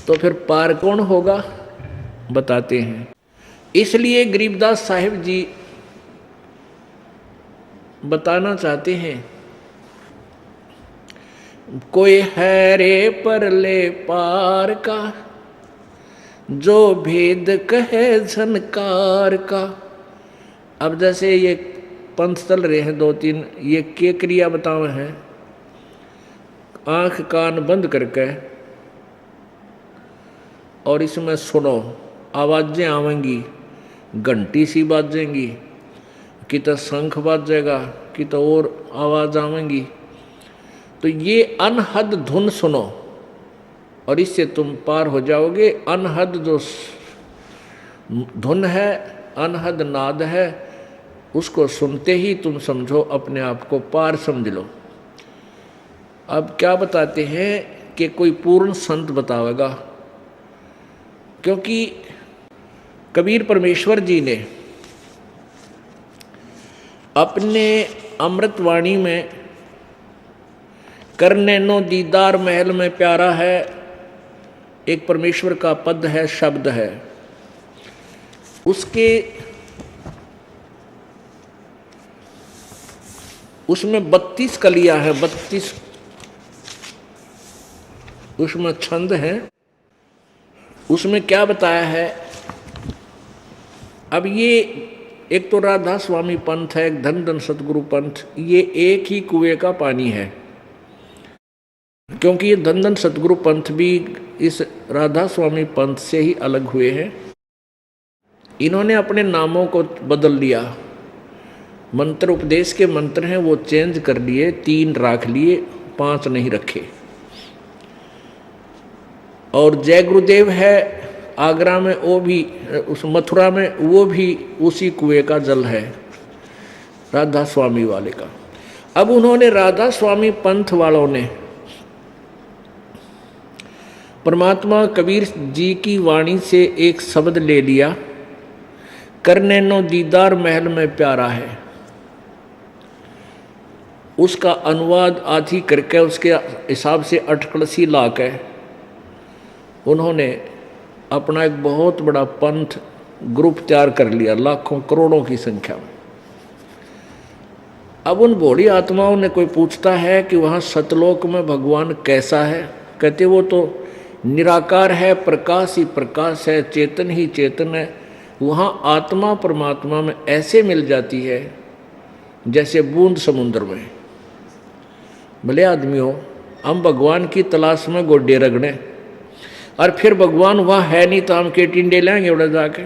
तो फिर पार कौन होगा बताते हैं। इसलिए गरीबदास साहिब जी बताना चाहते हैं, कोई है रे परले पार का, जो भेद कहे झनकार का। अब जैसे ये पंथ चल रहे हैं 2-3, ये क्या क्रिया बतावे हैं, आंख कान बंद करके और इसमें सुनो, आवाजें आवेंगी, घंटी सी बाजेंगी, कि तो शंख बाजेगा, कि तो और आवाज आवेंगी। तो ये अनहद धुन सुनो और इससे तुम पार हो जाओगे। अनहद जो धुन है, अनहद नाद है, उसको सुनते ही तुम समझो अपने आप को पार समझ लो। अब क्या बताते हैं कि कोई पूर्ण संत बतावेगा, क्योंकि कबीर परमेश्वर जी ने अपने अमृतवाणी में करने नो दीदार महल में प्यारा है, एक परमेश्वर का पद है, शब्द है। उसमें 32 कलियां हैं, 32 उसमें छंद हैं। उसमें क्या बताया है, अब ये एक तो राधा स्वामी पंथ है, एक धन धन सतगुरु पंथ, ये एक ही कुएं का पानी है। क्योंकि ये धन धन सतगुरु पंथ भी इस राधा स्वामी पंथ से ही अलग हुए हैं। इन्होंने अपने नामों को बदल लिया, मंत्र उपदेश के मंत्र हैं वो चेंज कर लिए, 3 राख लिए, 5 नहीं रखे। और जय गुरुदेव है आगरा में, वो भी उस मथुरा में, वो भी उसी कुएं का जल है, राधा स्वामी वाले का। अब उन्होंने राधा स्वामी पंथ वालों ने परमात्मा कबीर जी की वाणी से एक शब्द ले लिया, करने नो दीदार महल में प्यारा है। उसका अनुवाद आधी करके उसके हिसाब से अटकलसी ला के उन्होंने अपना एक बहुत बड़ा पंथ ग्रुप तैयार कर लिया, लाखों करोड़ों की संख्या में। अब उन भोली आत्माओं ने, कोई पूछता है कि वहाँ सतलोक में भगवान कैसा है, कहते वो तो निराकार है, प्रकाश ही प्रकाश है, चेतन ही चेतन है। वहाँ आत्मा परमात्मा में ऐसे मिल जाती है जैसे बूंद समुद्र में। भले आदमियों, हम भगवान की तलाश में गोड्डे रगड़े और फिर भगवान वहाँ है नहीं तो हम के टिंडे लेंगे उड़ा जाके।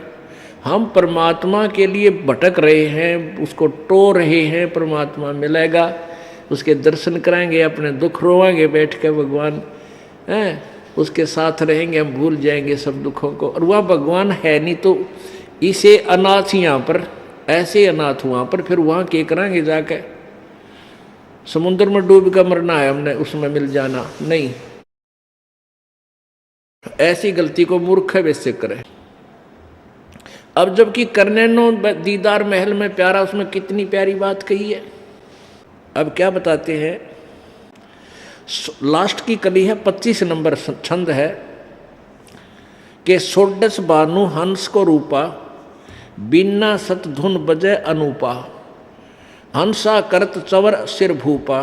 हम परमात्मा के लिए भटक रहे हैं, उसको टो रहे हैं, परमात्मा मिलेगा, उसके दर्शन कराएंगे, अपने दुख रोएंगे बैठ के, भगवान हैं उसके साथ रहेंगे, हम भूल जाएंगे सब दुखों को। और वह भगवान है नहीं तो इसे अनाथ यहाँ पर, ऐसे अनाथ वहाँ पर, फिर वहाँ के कराएंगे जाके। समुद्र में डूब कर मरना है हमने, उसमें मिल जाना नहीं। ऐसी गलती को मूर्ख वैसे करे। अब जबकि करने नो दीदार महल में प्यारा, उसमें कितनी प्यारी बात कही है। अब क्या बताते हैं, लास्ट की कली है, 25 नंबर छंद है कि सोडस बानु हंस को रूपा, बिना सत धुन बजे अनूपा, हंसा करत चवर सिर भूपा,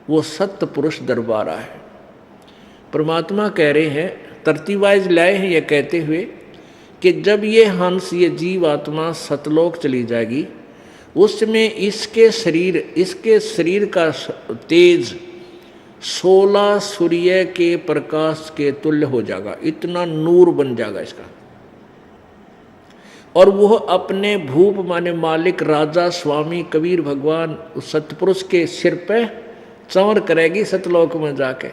वो सत्य पुरुष दरबारा है। परमात्मा कह रहे हैं, तरतीवाइज लाए हैं ये कहते हुए कि जब ये हंस, ये जीव आत्मा सतलोक चली जाएगी, उसमें इसके शरीर का तेज 16 सूर्य के प्रकाश के तुल्य हो जाएगा, इतना नूर बन जाएगा इसका। और वह अपने भूप माने मालिक राजा स्वामी कबीर भगवान उस सतपुरुष के सिर पे चंवर करेगी सतलोक में जाके।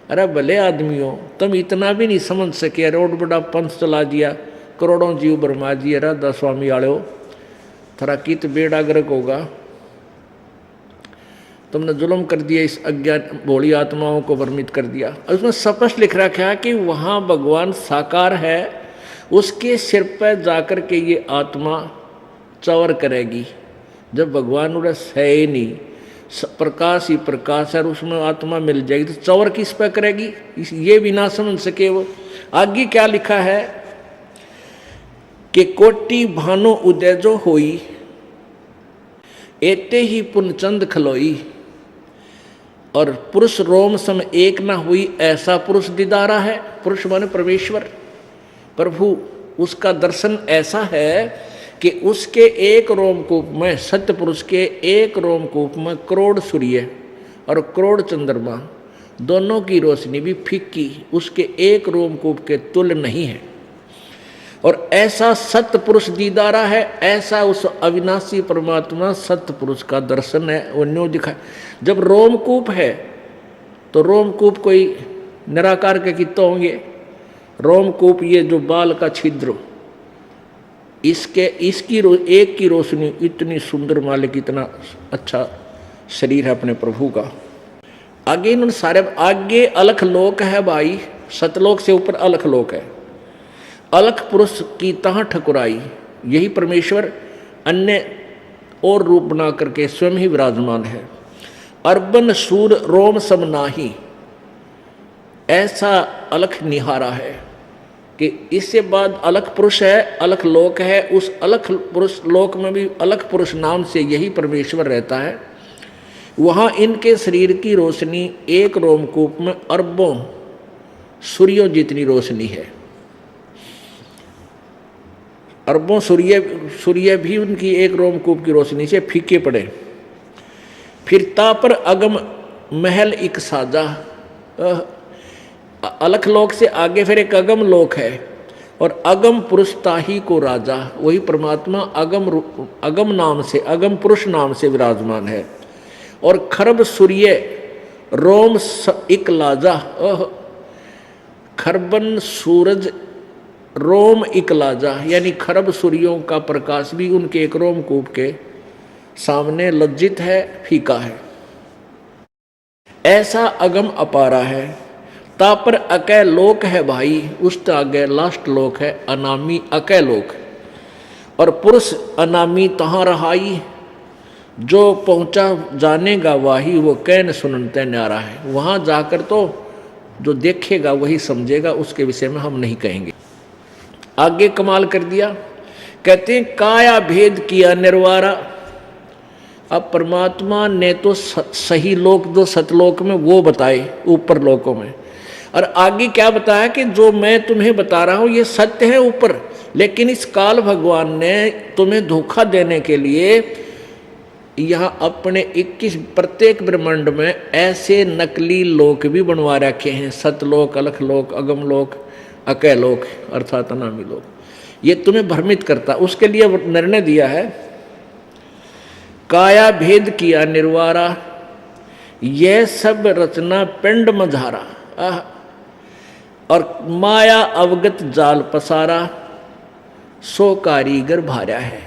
अरे भले आदमियों, तुम इतना भी नहीं समझ सके, रोड बड़ा पंथ चला दिया, करोड़ों जीव बरमा दिए, राधा स्वामी आड़ो थरा कित बेड़ा गर्क होगा। तुमने जुल्म कर दिया, इस अज्ञान भोली आत्माओं को भ्रमित कर दिया। उसमें स्पष्ट लिख रखा है कि वहाँ भगवान साकार है, उसके सिर पर जाकर के ये आत्मा चवर करेगी। जब भगवान उड़स है ही नहीं, प्रकाश ही प्रकाश है, और उसमें आत्मा मिल जाएगी, तो चवर किस पे करेगी, ये भी ना समझ सके वो। आगे क्या लिखा है, कि कोटि भानु उदय जो होई, एते ही पुनचंद खलोई। और पुरुष रोम सम एक ना हुई, ऐसा पुरुष दीदारा है। पुरुष माने परमेश्वर, प्रभु, उसका दर्शन ऐसा है कि उसके एक रोमकूप में, सत्य पुरुष के एक रोमकूप में करोड़ सूर्य और करोड़ चंद्रमा, दोनों की रोशनी भी फीकी उसके एक रोमकूप के तुल्य नहीं है। और ऐसा सत्य पुरुष दीदारा है, ऐसा उस अविनाशी परमात्मा सत्य पुरुष का दर्शन है। वो न्यों दिखाए। जब रोमकूप है तो रोमकूप कोई निराकार के कितने होंगे? रोमकूप ये जो बाल का छिद्र, इसकी एक की रोशनी इतनी सुंदर, मालिक इतना अच्छा शरीर है अपने प्रभु का। आगे इन्होंने सारे, आगे अलख लोक है भाई, सतलोक से ऊपर अलख लोक है। अलख पुरुष की तह ठकुराई, यही परमेश्वर अन्य और रूप बना करके स्वयं ही विराजमान है। अर्बन सूर रोम सम नाही, ऐसा अलख निहारा है कि इससे बाद अलख पुरुष है, अलख लोक है। उस अलख पुरुष लोक में भी अलख पुरुष नाम से यही परमेश्वर रहता है। वहाँ इनके शरीर की रोशनी एक रोमकूप में अरबों सूर्यों जितनी रोशनी है। अरबों सूर्य भी उनकी एक रोमकूप की रोशनी से फीके पड़े। फिर तापर अगम महल एक साजा, अलख लोक से आगे फिर एक अगम लोक है, और अगम पुरुष ताही को राजा, वही परमात्मा अगम नाम से, अगम पुरुष नाम से विराजमान है। और खरब सूर्य रोम एक लाजा, खरबन सूरज रोम इकलाजा, यानी खरब सूर्यों का प्रकाश भी उनके एक रोमकूप के सामने लज्जित है, फीका है। ऐसा अगम अपारा है। तापर अकै लोक है भाई, उस आगे लास्ट लोक है अनामी अकै लोक। और पुरुष अनामी तहाँ रहाई, जो पहुंचा जानेगा वाही, वो कैन सुनते न्यारा है। वहां जाकर तो जो देखेगा वही समझेगा, उसके विषय में हम नहीं कहेंगे। आगे कमाल कर दिया, कहते हैं काया भेद किया निर्वारा। अब परमात्मा ने तो सही लोक जो सतलोक में वो बताए ऊपर लोकों में, और आगे क्या बताया कि जो मैं तुम्हें बता रहा हूं ये सत्य है ऊपर, लेकिन इस काल भगवान ने तुम्हें धोखा देने के लिए यहाँ अपने 21 प्रत्येक ब्रह्मांड में ऐसे नकली लोक भी बनवा रखे हैं। सतलोक, अलख लोक, अगम लोक, अकै लोक अर्थात अनामी लोक। ये तुम्हें भ्रमित करता, उसके लिए निर्णय दिया है काया भेद किया निर्वारा, यह सब रचना पिंड मझारा। और माया अवगत जाल पसारा, सो कारीगर भार्या है।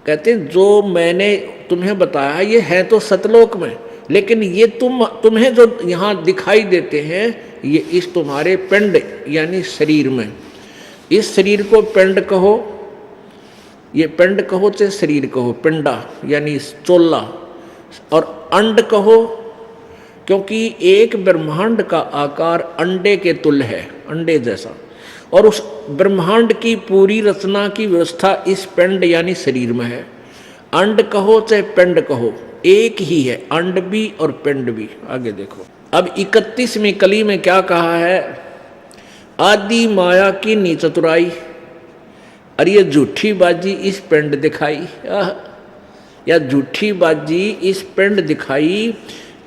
कहते जो मैंने तुम्हें बताया ये है तो सतलोक में, लेकिन ये तुम्हें जो यहाँ दिखाई देते हैं ये इस तुम्हारे पिंड यानी शरीर में। इस शरीर को पिंड कहो, ये पिंड कहो चाहे शरीर कहो, पिंडा यानी चोला, और अंड कहो क्योंकि एक ब्रह्मांड का आकार अंडे के तुल्य है, अंडे जैसा। और उस ब्रह्मांड की पूरी रचना की व्यवस्था इस पिंड यानी शरीर में है। अंड कहो चाहे पिंड कहो एक ही है, अंड भी और पिंड भी। आगे देखो अब 31वीं कली में क्या कहा है, आदि माया की नी चतुराई, और ये झूठी बाजी इस पिंड दिखाई, या झूठी बाजी इस पिंड दिखाई।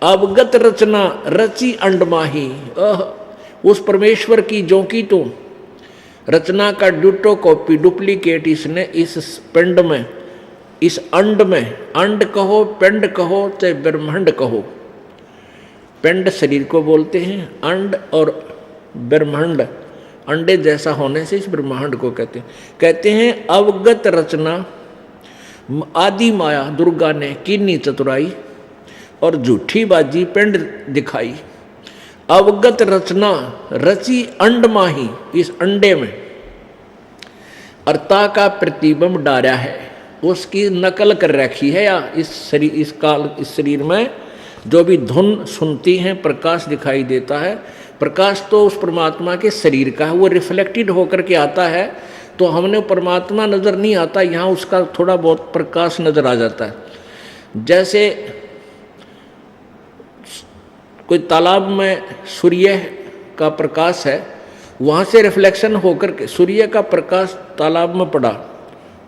अवगत रचना रची अंडमाही, उस परमेश्वर की जो की तो रचना का ड्यूटो कॉपी डुप्लीकेट इसने इस पिंड में, इस अंड में, अंड कहो पिंड कहो चाहे ब्रह्मांड कहो, पिंड शरीर को बोलते हैं, अंड और ब्रह्मांड अंडे जैसा होने से इस ब्रह्मांड को कहते हैं अवगत रचना। आदि माया दुर्गा ने कीनी चतुराई और झूठी बाजी पिंड दिखाई। अवगत रचना रची अंड माही, इस अंडे में अर्ता का प्रतिबिंब डारा है, उसकी नकल कर रखी है। या इस शरीर में जो भी धुन सुनती हैं, प्रकाश दिखाई देता है, प्रकाश तो उस परमात्मा के शरीर का है, वो रिफ्लेक्टेड होकर के आता है। तो हमने परमात्मा नज़र नहीं आता, यहाँ उसका थोड़ा बहुत प्रकाश नज़र आ जाता है। जैसे कोई तालाब में सूर्य का प्रकाश है, वहाँ से रिफ्लेक्शन होकर के सूर्य का प्रकाश तालाब में पड़ा,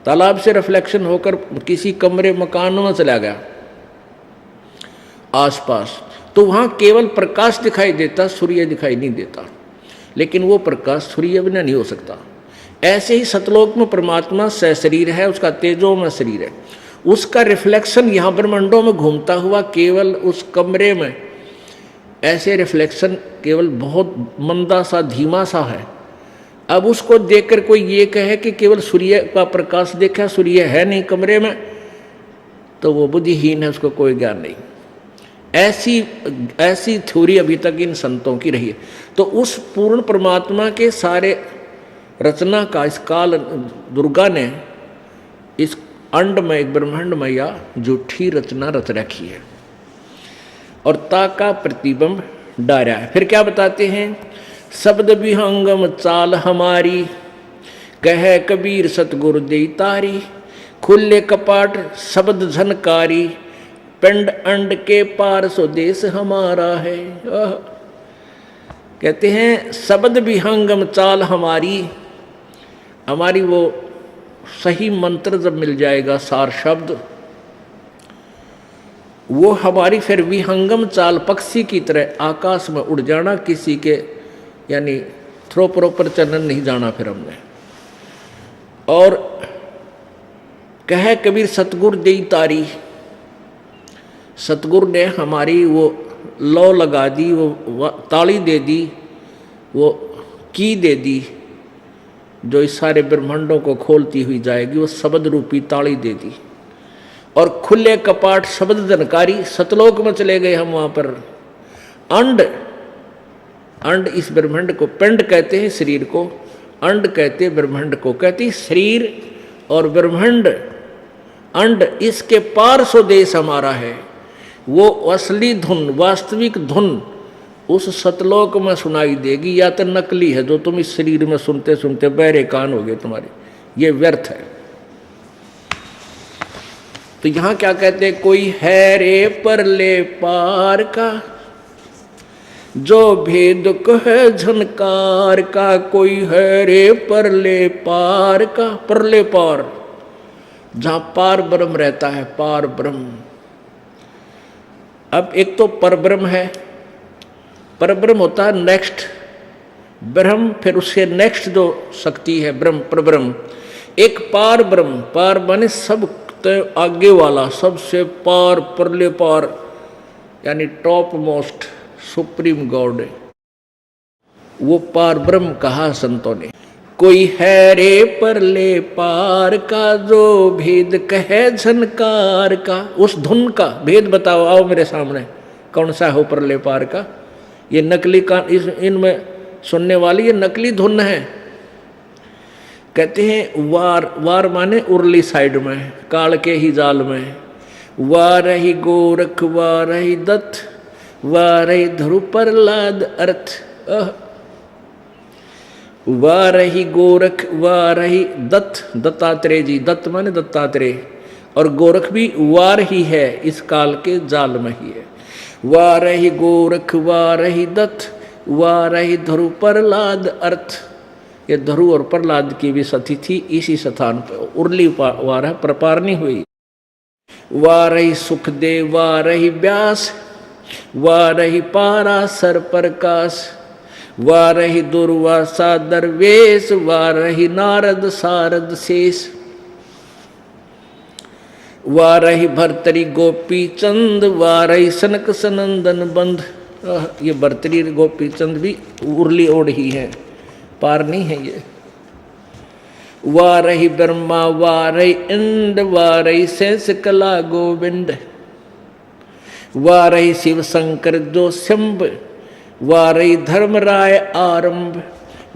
तालाब से रिफ्लेक्शन होकर किसी कमरे मकान में चला गया आसपास, तो वहाँ केवल प्रकाश दिखाई देता, सूर्य दिखाई नहीं देता। लेकिन वो प्रकाश सूर्य बिना नहीं हो सकता। ऐसे ही सतलोक में परमात्मा सशरीर है, उसका तेजो में शरीर है, उसका रिफ्लेक्शन यहाँ ब्रह्मांडों में घूमता हुआ केवल उस कमरे में ऐसे रिफ्लेक्शन केवल बहुत मंदा सा धीमा सा है। अब उसको देखकर कोई ये कहे कि केवल सूर्य का प्रकाश देखा, सूर्य है नहीं कमरे में, तो वो बुद्धिहीन है, उसको कोई ज्ञान नहीं। ऐसी थ्योरी अभी तक इन संतों की रही है। तो उस पूर्ण परमात्मा के सारे रचना का इस काल दुर्गा ने इस अंड में, एक ब्रह्मांड में या झूठी रचना रच रखी है और ताका प्रतिबिंब डारा है। फिर क्या बताते हैं, शब्द विहंगम चाल हमारी, कह कबीर सतगुरु दे तारी, खुले कपाट शब्द झनकारी, पिंड अंड के पार स्वदेश हमारा है। कहते हैं शब्द विहंगम चाल हमारी, हमारी वो सही मंत्र जब मिल जाएगा, सार शब्द, वो हमारी फिर विहंगम चाल पक्षी की तरह आकाश में उड़ जाना, किसी के यानी थ्रो प्रॉपर चरण नहीं जाना फिर हमने। और कहे कबीर सतगुरु दे तारी, सतगुरु ने हमारी वो लौ लगा दी, वो ताली दे दी, वो की दे दी जो इस सारे ब्रह्मांडों को खोलती हुई जाएगी, वो शब्द रूपी ताली दे दी। और खुले कपाट शब्द जनकारी, सतलोक में चले गए हम वहाँ पर। अंड, अंड इस ब्रह्मांड को, पिंड कहते हैं शरीर को, अंड कहते हैं ब्रह्मांड को, कहते हैं शरीर और ब्रह्मांड अंड, इसके पार स्वदेश हमारा है। वो असली धुन, वास्तविक धुन उस सतलोक में सुनाई देगी, या तो नकली है जो तुम इस शरीर में सुनते सुनते बहरे कान हो गए तुम्हारे, ये व्यर्थ है। तो यहां क्या कहते हैं, कोई है रे परले पार का, जो भेद कहे झनकार का, कोई है रे परले पार का, परले पार, जहां पार ब्रह्म रहता है, पार ब्रह्म। अब एक तो परब्रह्म है, परब्रह्म होता है नेक्स्ट ब्रह्म, फिर उससे नेक्स्ट जो शक्ति है ब्रह्म, परब्रह्म। एक पार ब्रह्म, पार माने सब आगे वाला, सबसे पार, परले पार, यानी टॉप मोस्ट सुप्रीम गॉड, वो पार ब्रह्म कहा संतों ने। कोई है रे परले पार का, जो भेद कहे झनकार का, उस धुन का भेद बताओ, आओ मेरे सामने, कौन सा हो परले पार का। ये नकली का, इनमें सुनने वाली ये नकली धुन है। कहते हैं वार, वार माने उर्ली साइड में, काल के ही जाल में, वारही गोरख वारही दत्त, वारही ध्रुव प्रहलाद अर्थ, वारही गोरख वारही दत्त, दत्तात्रेय जी, दत्त माने दत्तात्रेय, और गोरख भी वार ही है, इस काल के जाल में ही है। वारही गोरख वारही दत्त, वारही ध्रुव प्रहलाद अर्थ, ये ध्रुव और प्रहलाद की भी सती थी इसी स्थान पर, उर्ली वार है, प्रपार नहीं हुई। वारही सुखदेव वारही व्यास, वारही पाराशर प्रकाश, वारही दुर्वासा दरवेश, वारही नारद सारद शेष, वारही भर्तरी गोपी चंद, वारही सनक सनंदन बंध। ये भर्तरी गोपी चंद भी उर्ली ओढ़ ही है, पार नहीं है ये। वारही ब्रह्मा वारही इंद्र, वारही शेष कला गोविंद, वारही शिव शंकर जो शंभ, वारही धर्मराय आरंभ,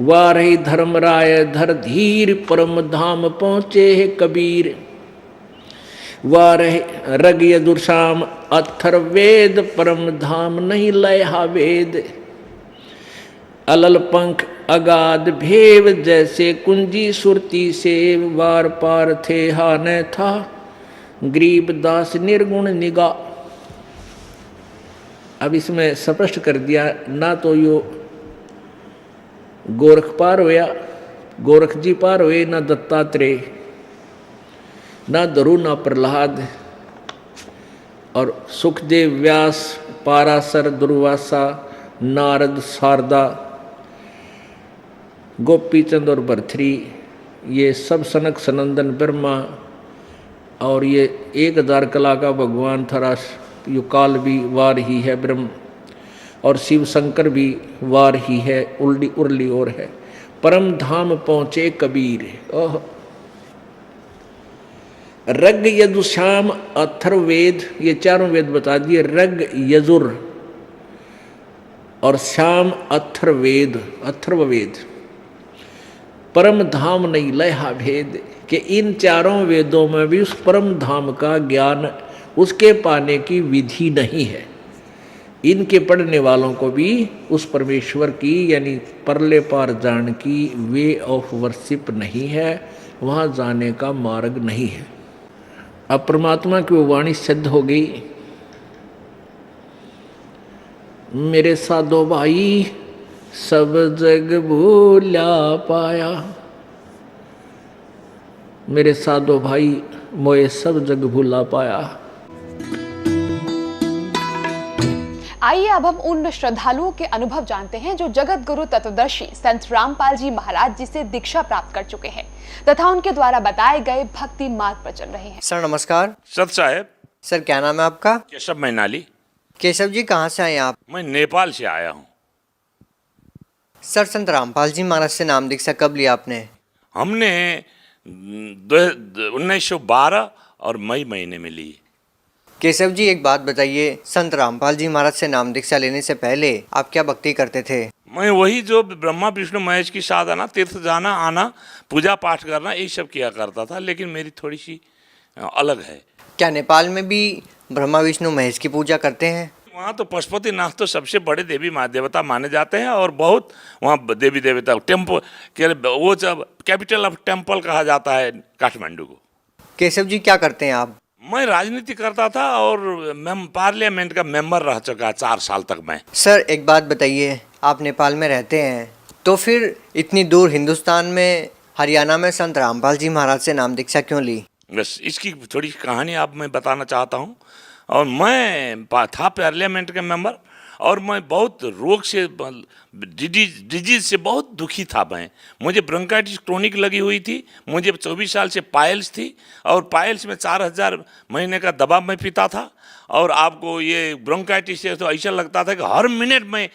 वारही धर्मराय धर धीर, परम धाम पहुँचे है कबीर, वारही रग यदुर्शाम अथर्वेद, परम धाम नहीं लयहा वेद, अलल पंख अगाध भेव जैसे कुंजी सुरती से वार पार थे हा न था गरीब दास निर्गुण निगा। अब इसमें स्पष्ट कर दिया, ना तो यो गोरख पार होया, गोरख जी पार हुए, ना दत्तात्रेय, ना धरु, ना प्रहलाद, और सुखदेव, व्यास, पाराशर, दुर्वासा, नारद, शारदा, गोपी चंद और भरथरी, ये सब सनक सनंदन ब्रह्मा, और ये 1000 कला का भगवान था, यो काल भी वार ही है ब्रह्म, और शिव शंकर भी वार ही है, उर्ली उर्ली और है। परम धाम पहुँचे कबीर। ओह, रग यजु श्याम अथर्ववेद, ये चारों वेद बता दिए, रग यजुर और श्याम अथर्ववेद, अथर्ववेद। परम धाम नहीं लया भेद, कि इन चारों वेदों में भी उस परम धाम का ज्ञान, उसके पाने की विधि नहीं है। इनके पढ़ने वालों को भी उस परमेश्वर की यानी परले पार जान की वे ऑफ वर्शिप नहीं है, वहाँ जाने का मार्ग नहीं है। अब परमात्मा की वो वाणी सिद्ध हो गई, मेरे साधो भाई सब जग भूला पाया, मेरे साधो भाई मोए सब जग भूला पाया। आइए अब हम उन श्रद्धालुओं के अनुभव जानते हैं जो जगत गुरु तत्वदर्शी संत रामपाल जी महाराज जी से दीक्षा प्राप्त कर चुके हैं तथा उनके द्वारा बताए गए भक्ति मार्ग पर चल रहे हैं। सर नमस्कार। सत साहेब। सर क्या नाम है आपका? केशव मैनाली। केशव जी कहाँ से आए आप? मैं नेपाल से आया हूँ। सर संत रामपाल जी महाराज से नाम दीक्षा कब लिया आपने? हमने 1912 और मई महीने में ली। केशव जी एक बात बताइए, संत रामपाल जी महाराज से नाम दीक्षा लेने से पहले आप क्या भक्ति करते थे? मैं वही जो ब्रह्मा विष्णु महेश की साधना, तीर्थ जाना आना, पूजा पाठ करना, यही सब किया करता था, लेकिन मेरी थोड़ी सी अलग है। क्या नेपाल में भी ब्रह्मा विष्णु महेश की पूजा करते हैं? वहाँ तो पशुपतिनाथ तो सबसे बड़े देवी देवता माने जाते हैं, और बहुत वहाँ देवी देवता टेम्पल के वो जब कैपिटल ऑफ टेम्पल कहा जाता है काठमांडू को। केशव जी क्या करते हैं आप? मैं राजनीति करता था और पार्लियामेंट का मेंबर रह चुका 4 साल तक मैं। सर एक बात बताइए, आप नेपाल में रहते हैं तो फिर इतनी दूर हिंदुस्तान में हरियाणा में संत रामपाल जी महाराज से नाम दीक्षा क्यों ली? बस इसकी थोड़ी कहानी आप मैं बताना चाहता हूँ। और मैं था पार्लियामेंट का मेंबर, और मैं बहुत रोग से डिजीज से बहुत दुखी था। मुझे ब्रोंकाइटिस क्रोनिक लगी हुई थी, मुझे 24 साल से पायल्स थी, और पायल्स में 4000 महीने का दवा मैं पीता था। और आपको ये ब्रोंकाइटिस से तो ऐसा लगता था कि हर मिनट में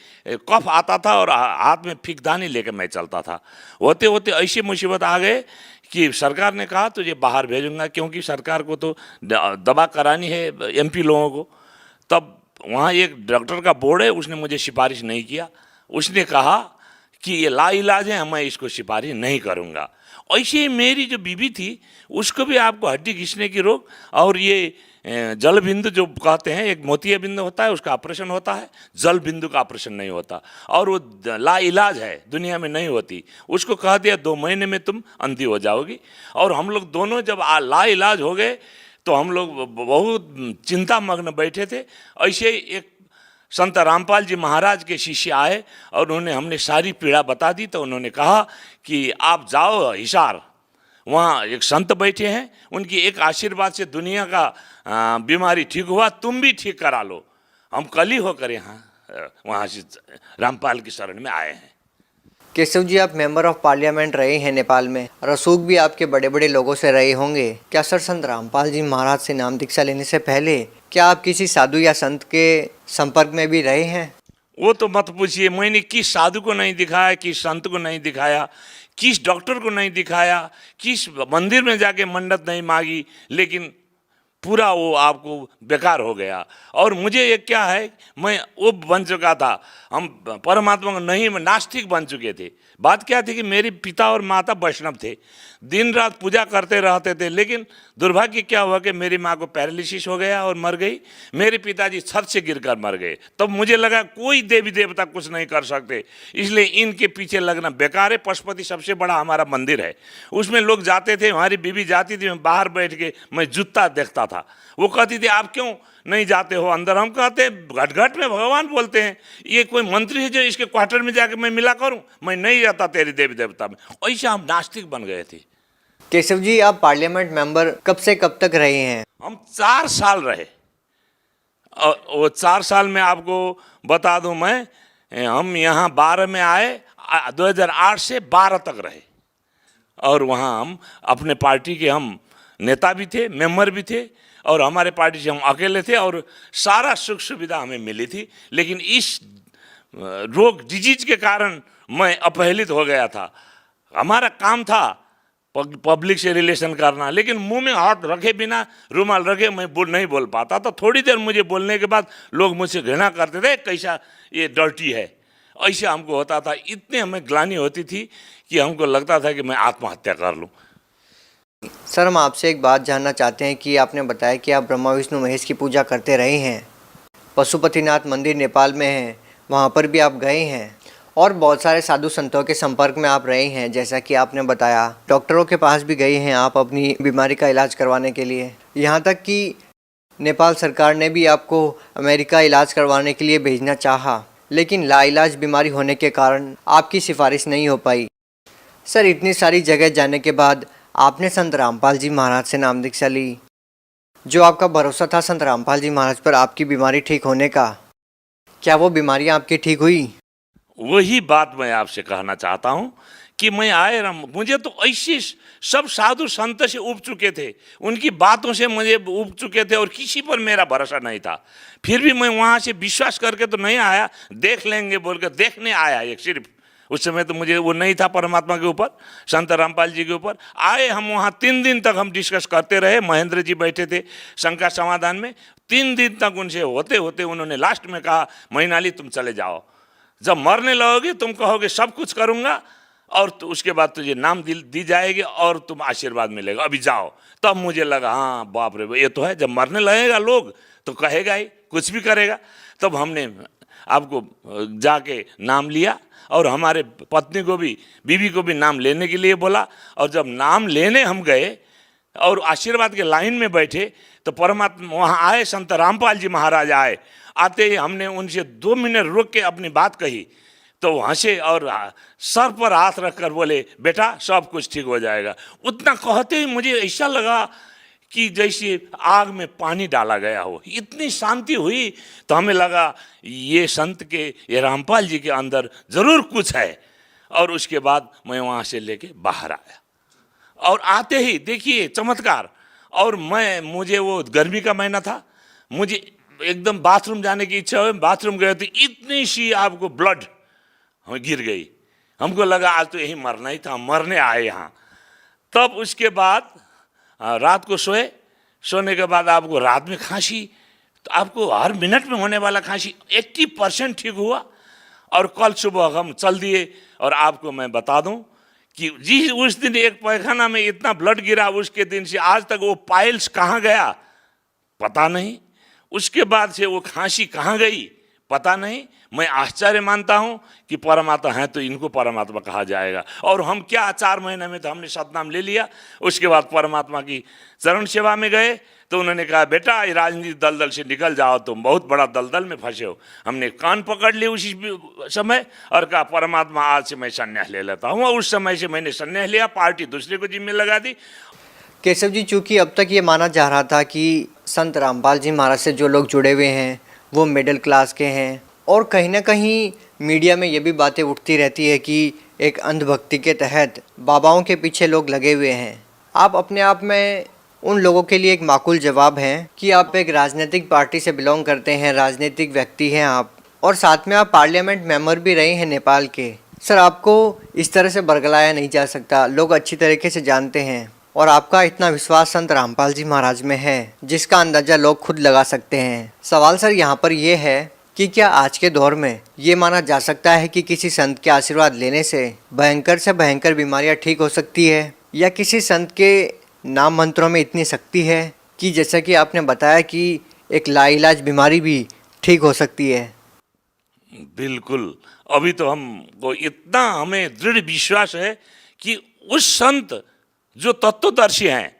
कफ आता था और हाथ में फीकदानी लेकर मैं चलता था। होते होते ऐसी मुसीबत आ गए कि सरकार ने कहा तुझे बाहर भेजूंगा, क्योंकि सरकार को तो दवा करानी है एमपी लोगों को। तब वहाँ एक डॉक्टर का बोर्ड है, उसने मुझे सिफारिश नहीं किया। उसने कहा कि ये लाइलाज है, मैं इसको सिफारिश नहीं करूँगा। ऐसे ही मेरी जो बीवी थी उसको भी आपको हड्डी घिसने की रोग, और ये जल बिंदु जो कहते हैं, एक मोतिया बिंदु होता है उसका ऑपरेशन होता है, जल बिंदु का ऑपरेशन नहीं होता, और वो लाइलाज है, दुनिया में नहीं होती। उसको कह दिया 2 महीने में तुम अंधी हो जाओगी। और हम लोग दोनों जब लाइलाज हो गए तो हम लोग बहुत चिंता मग्न बैठे थे। ऐसे ही एक संत रामपाल जी महाराज के शिष्य आए और उन्होंने हमने सारी पीड़ा बता दी। तो उन्होंने कहा कि आप जाओ हिसार, वहाँ एक संत बैठे हैं, उनकी एक आशीर्वाद से दुनिया का बीमारी ठीक हुआ, तुम भी ठीक करा लो। हम कल ही होकर यहाँ वहाँ से रामपाल की शरण में आए हैं। केशव जी आप मेंबर ऑफ पार्लियामेंट रहे हैं नेपाल में, रसूख भी आपके बड़े बड़े लोगों से रहे होंगे। क्या सर संत रामपाल जी महाराज से नाम दीक्षा लेने से पहले क्या आप किसी साधु या संत के संपर्क में भी रहे हैं? वो तो मत पूछिए, मैंने किस साधु को नहीं दिखाया, किस संत को नहीं दिखाया, किस डॉक्टर को नहीं दिखाया, किस मंदिर में जाके मन्नत नहीं मांगी, लेकिन पूरा वो आपको बेकार हो गया। और मुझे ये क्या है, मैं वो बन चुका था, हम परमात्मा को नहीं, मैं नास्तिक बन चुके थे। बात क्या थी कि मेरे पिता और माता वैष्णव थे, दिन रात पूजा करते रहते थे, लेकिन दुर्भाग्य क्या हुआ कि मेरी माँ को पैरालिसिस हो गया और मर गई, मेरे पिताजी छत से गिरकर मर गए। तब मुझे लगा कोई देवी देवता कुछ नहीं कर सकते, इसलिए इनके पीछे लगना बेकार है। पशुपति सबसे बड़ा हमारा मंदिर है, उसमें लोग जाते थे, हमारी बीवी जाती थी, मैं बाहर बैठ के मैं जूता देखता था। वो कहती थी आप क्यों नहीं जाते हो अंदर? हम कहते घट घट में भगवान बोलते हैं, ये कोई मंत्री है जो इसके क्वार्टर में जाके मैं मिला करूं? मैं नहीं जाता तेरी देवी देवता में। ऐसा हम नास्तिक बन गए थे। केशव जी, आप पार्लियामेंट मेंबर कब से कब तक रहे हैं? हम 4 साल रहे, और वो 4 साल में आपको बता दूं मैं, हम यहाँ 12 में आए, 2008 से 12 तक रहे, और वहाँ हम अपने पार्टी के हम नेता भी थे, मेंबर भी थे, और हमारे पार्टी से हम अकेले थे, और सारा सुख सुविधा हमें मिली थी। लेकिन इस रोग डिजीज के कारण मैं अपहेलित हो गया था। हमारा काम था पब्लिक से रिलेशन करना, लेकिन मुंह में हाथ रखे बिना, रुमाल रखे मैं नहीं बोल पाता। तो थोड़ी देर मुझे बोलने के बाद लोग मुझसे घृणा करते थे, कैसा ये डर्टी है, ऐसे हमको होता था। इतने हमें ग्लानि होती थी कि हमको लगता था कि मैं आत्महत्या कर लूँ। सर, हम आपसे एक बात जानना चाहते हैं कि आपने बताया कि आप ब्रह्मा विष्णु महेश की पूजा करते रहे हैं, पशुपतिनाथ मंदिर नेपाल में है, वहाँ पर भी आप गए हैं, और बहुत सारे साधु संतों के संपर्क में आप रहे हैं, जैसा कि आपने बताया। डॉक्टरों के पास भी गए हैं आप अपनी बीमारी का इलाज करवाने के लिए, यहाँ तक कि नेपाल सरकार ने भी आपको अमेरिका इलाज करवाने के लिए भेजना चाहा, लेकिन लाइलाज बीमारी होने के कारण आपकी सिफारिश नहीं हो पाई। सर, इतनी सारी जगह जाने के बाद आपने संत रामपाल जी महाराज से नाम दीक्षा ली। जो आपका भरोसा था संत रामपाल जी महाराज पर आपकी बीमारी ठीक होने का, क्या वो बीमारियां आपकी ठीक हुई? वही बात मैं आपसे कहना चाहता हूँ कि मैं आए मुझे तो ऐसे सब साधु संत से उब चुके थे, उनकी बातों से मुझे उब चुके थे, और किसी पर मेरा भरोसा नहीं था। फिर भी मैं वहाँ से विश्वास करके तो नहीं आया, देख लेंगे बोल कर देखने आया एक सिर्फ। उस समय तो मुझे वो नहीं था परमात्मा के ऊपर, संत रामपाल जी के ऊपर। आए हम वहाँ 3 दिन तक हम डिस्कस करते रहे, महेंद्र जी बैठे थे शंका समाधान में। 3 दिन तक उनसे होते होते उन्होंने लास्ट में कहा, मैनाली तुम चले जाओ, जब मरने लगोगे तुम कहोगे सब कुछ करूँगा, और तो उसके बाद तुझे नाम दी जाएगी और तुम आशीर्वाद मिलेगा, अभी जाओ। तब मुझे लगा हाँ बाप रे, ये तो है, जब मरने लगेगा लोग तो कहेगा ही, कुछ भी करेगा। तब हमने आपको जाके नाम लिया, और हमारे पत्नी को भी, बीवी को भी नाम लेने के लिए बोला। और जब नाम लेने हम गए और आशीर्वाद के लाइन में बैठे, तो परमात्मा वहाँ आए, संत रामपाल जी महाराज आए। आते ही हमने उनसे 2 मिनट रुक के अपनी बात कही, तो हंसे और सर पर हाथ रखकर बोले, बेटा सब कुछ ठीक हो जाएगा। उतना कहते ही मुझे ऐसा लगा कि जैसे आग में पानी डाला गया हो, इतनी शांति हुई। तो हमें लगा ये संत के, ये रामपाल जी के अंदर ज़रूर कुछ है। और उसके बाद मैं वहाँ से लेके बाहर आया, और आते ही देखिए चमत्कार। और मुझे वो गर्मी का महीना था, मुझे एकदम बाथरूम जाने की इच्छा हुई, बाथरूम गए तो इतनी सी आपको ब्लड गिर गई। हमको लगा आज तो यही मरना ही था, मरने आए यहाँ। तब उसके बाद रात को सोने के बाद आपको रात में खांसी, तो आपको हर मिनट में होने वाला खांसी 80% ठीक हुआ। और कल सुबह हम चल दिए, और आपको मैं बता दूं कि जी उस दिन एक पैखाना में इतना ब्लड गिरा, उसके दिन से आज तक वो पाइल्स कहाँ गया पता नहीं, उसके बाद से वो खांसी कहाँ गई पता नहीं। मैं आश्चर्य मानता हूँ कि परमात्मा है तो इनको परमात्मा कहा जाएगा। और हम क्या 4 महीने में तो हमने सतनाम ले लिया। उसके बाद परमात्मा की चरण सेवा में गए, तो उन्होंने कहा बेटा ये राजनीति दलदल से निकल जाओ, तुम बहुत बड़ा दलदल में फंसे हो। हमने कान पकड़ लिए उसी समय और कहा परमात्मा आज से मैं संन्यास ले लेता हूँ। और उस समय से मैंने संन्यास लिया, पार्टी दूसरे को जिम्मे लगा दी। केशव जी, चूँकि अब तक ये माना जा रहा था कि संत रामपाल जी महाराज से जो लोग जुड़े हुए हैं वो मिडिल क्लास के हैं, और कहीं ना कहीं मीडिया में ये भी बातें उठती रहती है कि एक अंधभक्ति के तहत बाबाओं के पीछे लोग लगे हुए हैं। आप अपने आप में उन लोगों के लिए एक माकूल जवाब हैं कि आप एक राजनीतिक पार्टी से बिलोंग करते हैं, राजनीतिक व्यक्ति हैं आप, और साथ में आप पार्लियामेंट मेंबर भी रहे हैं नेपाल के। सर, आपको इस तरह से बरगलाया नहीं जा सकता, लोग अच्छी तरीके से जानते हैं। और आपका इतना विश्वास संत रामपाल जी महाराज में है जिसका अंदाजा लोग खुद लगा सकते हैं। सवाल सर यहाँ पर ये है कि क्या आज के दौर में ये माना जा सकता है कि किसी संत के आशीर्वाद लेने से भयंकर बीमारियां ठीक हो सकती है, या किसी संत के नाम मंत्रों में इतनी शक्ति है कि जैसा कि आपने बताया कि एक लाइलाज बीमारी भी ठीक हो सकती है? बिल्कुल। अभी तो हमको इतना हमें दृढ़ विश्वास है कि उस संत जो तत्वदर्शी हैं,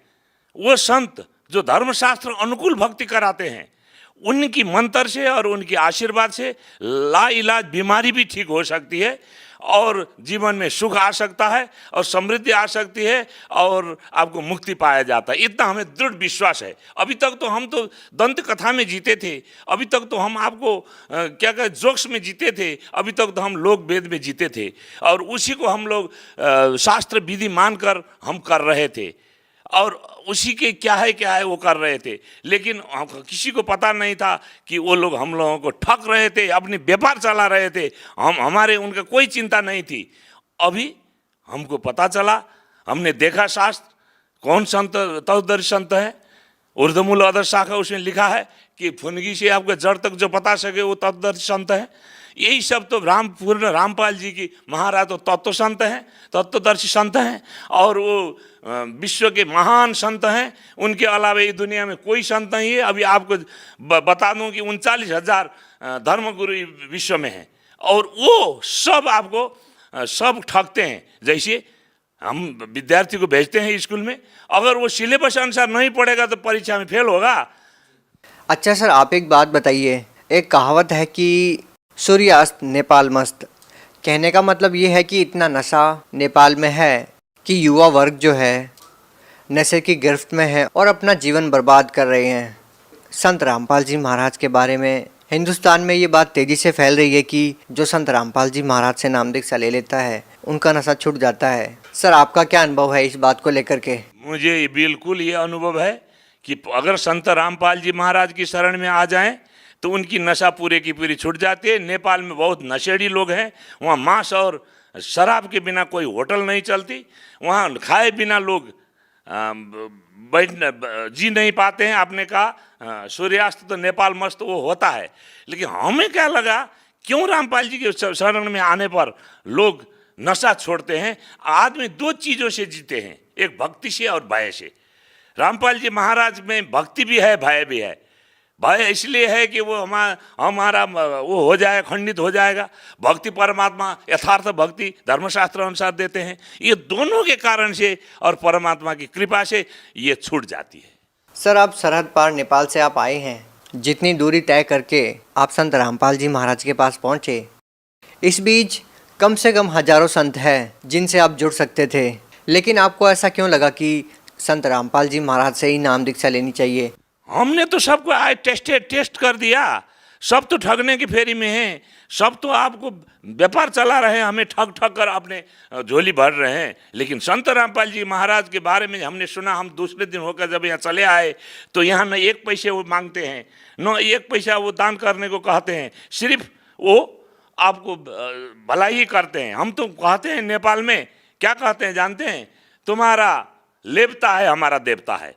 वो संत जो धर्मशास्त्र अनुकूल भक्ति कराते हैं, उनकी मंत्र से और उनके आशीर्वाद से लाइलाज बीमारी भी ठीक हो सकती है और जीवन में सुख आ सकता है और समृद्धि आ सकती है और आपको मुक्ति पाया जाता है। इतना हमें दृढ़ विश्वास है। अभी तक तो हम तो दंत कथा में जीते थे, अभी तक तो हम आपको क्या कहते जोक्स में जीते थे, अभी तक तो हम लोक वेद में जीते थे और उसी को हम लोग शास्त्र विधि मानकर हम कर रहे थे और उसी के क्या है वो कर रहे थे। लेकिन किसी को पता नहीं था कि वो लोग हम लोगों को ठग रहे थे, अपनी व्यापार चला रहे थे, हमारे उनका कोई चिंता नहीं थी। अभी हमको पता चला, हमने देखा शास्त्र कौन संत तत्वदर्शी संत है, ऊर्ध्वमूल अधर शाखा उसमें लिखा है कि फुनगी से आपको जड़ तक जो पता सके वो तत्वदर्शी संत है। यही सब तो पूर्ण रामपाल जी की महाराज तो तत्व संत हैं, तत्वदर्शी संत हैं और वो विश्व के महान संत हैं। उनके अलावा इस दुनिया में कोई संत नहीं है। अभी आपको बता दूं कि 39,000 धर्मगुरु विश्व में हैं और वो सब आपको सब ठगते हैं। जैसे हम विद्यार्थी को भेजते हैं स्कूल में, अगर वो सिलेबस अनुसार नहीं पढ़ेगा तो परीक्षा में फेल होगा। अच्छा सर, आप एक बात बताइए, एक कहावत है कि सूर्यास्त नेपाल मस्त, कहने का मतलब ये है कि इतना नशा नेपाल में है कि युवा वर्ग जो है नशे की गिरफ्त में है और अपना जीवन बर्बाद कर रहे हैं। संत रामपाल जी महाराज के बारे में हिंदुस्तान में ये बात तेज़ी से फैल रही है कि जो संत रामपाल जी महाराज से नाम दीक्षा ले लेता है उनका नशा छूट जाता है। सर, आपका क्या अनुभव है इस बात को लेकर के? मुझे बिल्कुल ये अनुभव है कि अगर संत रामपाल जी महाराज की शरण में आ जाएं तो उनकी नशा पूरे की पूरी छूट जाती है। नेपाल में बहुत नशेड़ी लोग हैं, वहाँ मांस और शराब के बिना कोई होटल नहीं चलती, वहाँ खाए बिना लोग बैठ जी नहीं पाते हैं। आपने कहा सूर्यास्त तो नेपाल मस्त वो होता है, लेकिन हमें क्या लगा क्यों रामपाल जी के शरण में आने पर लोग नशा छोड़ते हैं। आदमी दो चीज़ों से जीते हैं, एक भक्ति से और भय से। रामपाल जी महाराज में भक्ति भी है, भय भी है। भय इसलिए है कि वो हमारा वो हो जाए, खंडित हो जाएगा। भक्ति परमात्मा यथार्थ भक्ति धर्मशास्त्र अनुसार देते हैं। ये दोनों के कारण से और परमात्मा की कृपा से ये छूट जाती है। सर, आप सरहद पार नेपाल से आप आए हैं, जितनी दूरी तय करके आप संत रामपाल जी महाराज के पास पहुँचे, इस बीच कम से कम हजारों संत हैं जिनसे आप जुड़ सकते थे, लेकिन आपको ऐसा क्यों लगा कि संत रामपाल जी महाराज से ही नाम दीक्षा लेनी चाहिए? हमने तो सबको टेस्ट कर दिया, सब तो ठगने की फेरी में हैं, सब तो आपको व्यापार चला रहे हैं, हमें ठग कर अपने झोली भर रहे हैं। लेकिन संत रामपाल जी महाराज के बारे में हमने सुना, हम दूसरे दिन होकर जब यहाँ चले आए तो यहाँ न एक पैसे वो मांगते हैं, न एक पैसा वो दान करने को कहते हैं, सिर्फ वो आपको भलाई ही करते हैं। हम तो कहते हैं नेपाल में क्या कहते हैं जानते हैं, तुम्हारा लेवता है हमारा देवता है।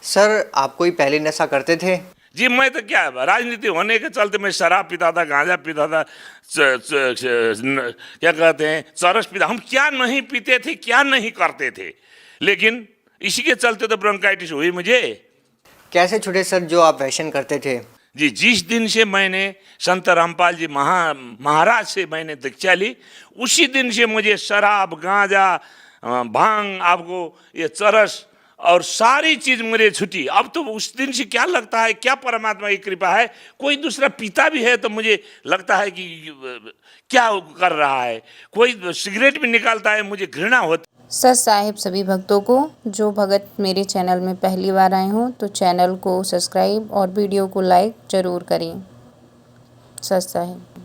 सर, आप कोई पहले नशा करते थे? जी, मैं तो क्या राजनीति होने के चलते मैं शराब पीता था, गांजा पीता था, क्या कहते हैं चरस पीता। हम क्या नहीं पीते थे, क्या नहीं करते थे, लेकिन इसी के चलते तो ब्रोंकाइटिस हुई मुझे। कैसे छूटे सर जो आप वैशन करते थे? जी, जिस दिन से मैंने संत रामपाल जी महाराज से मैंने दीक्षा ली, उसी दिन से मुझे शराब, गांजा, भांग, आपको ये चरस और सारी चीज़ मुझे छुटी। अब तो उस दिन से क्या लगता है, क्या परमात्मा की कृपा है, कोई दूसरा पीता भी है तो मुझे लगता है कि क्या कर रहा है, कोई सिगरेट भी निकालता है मुझे घृणा होती। सत साहिब सभी भक्तों को, जो भगत मेरे चैनल में पहली बार आए हों तो चैनल को सब्सक्राइब और वीडियो को लाइक ज़रूर करें। सत साहिब।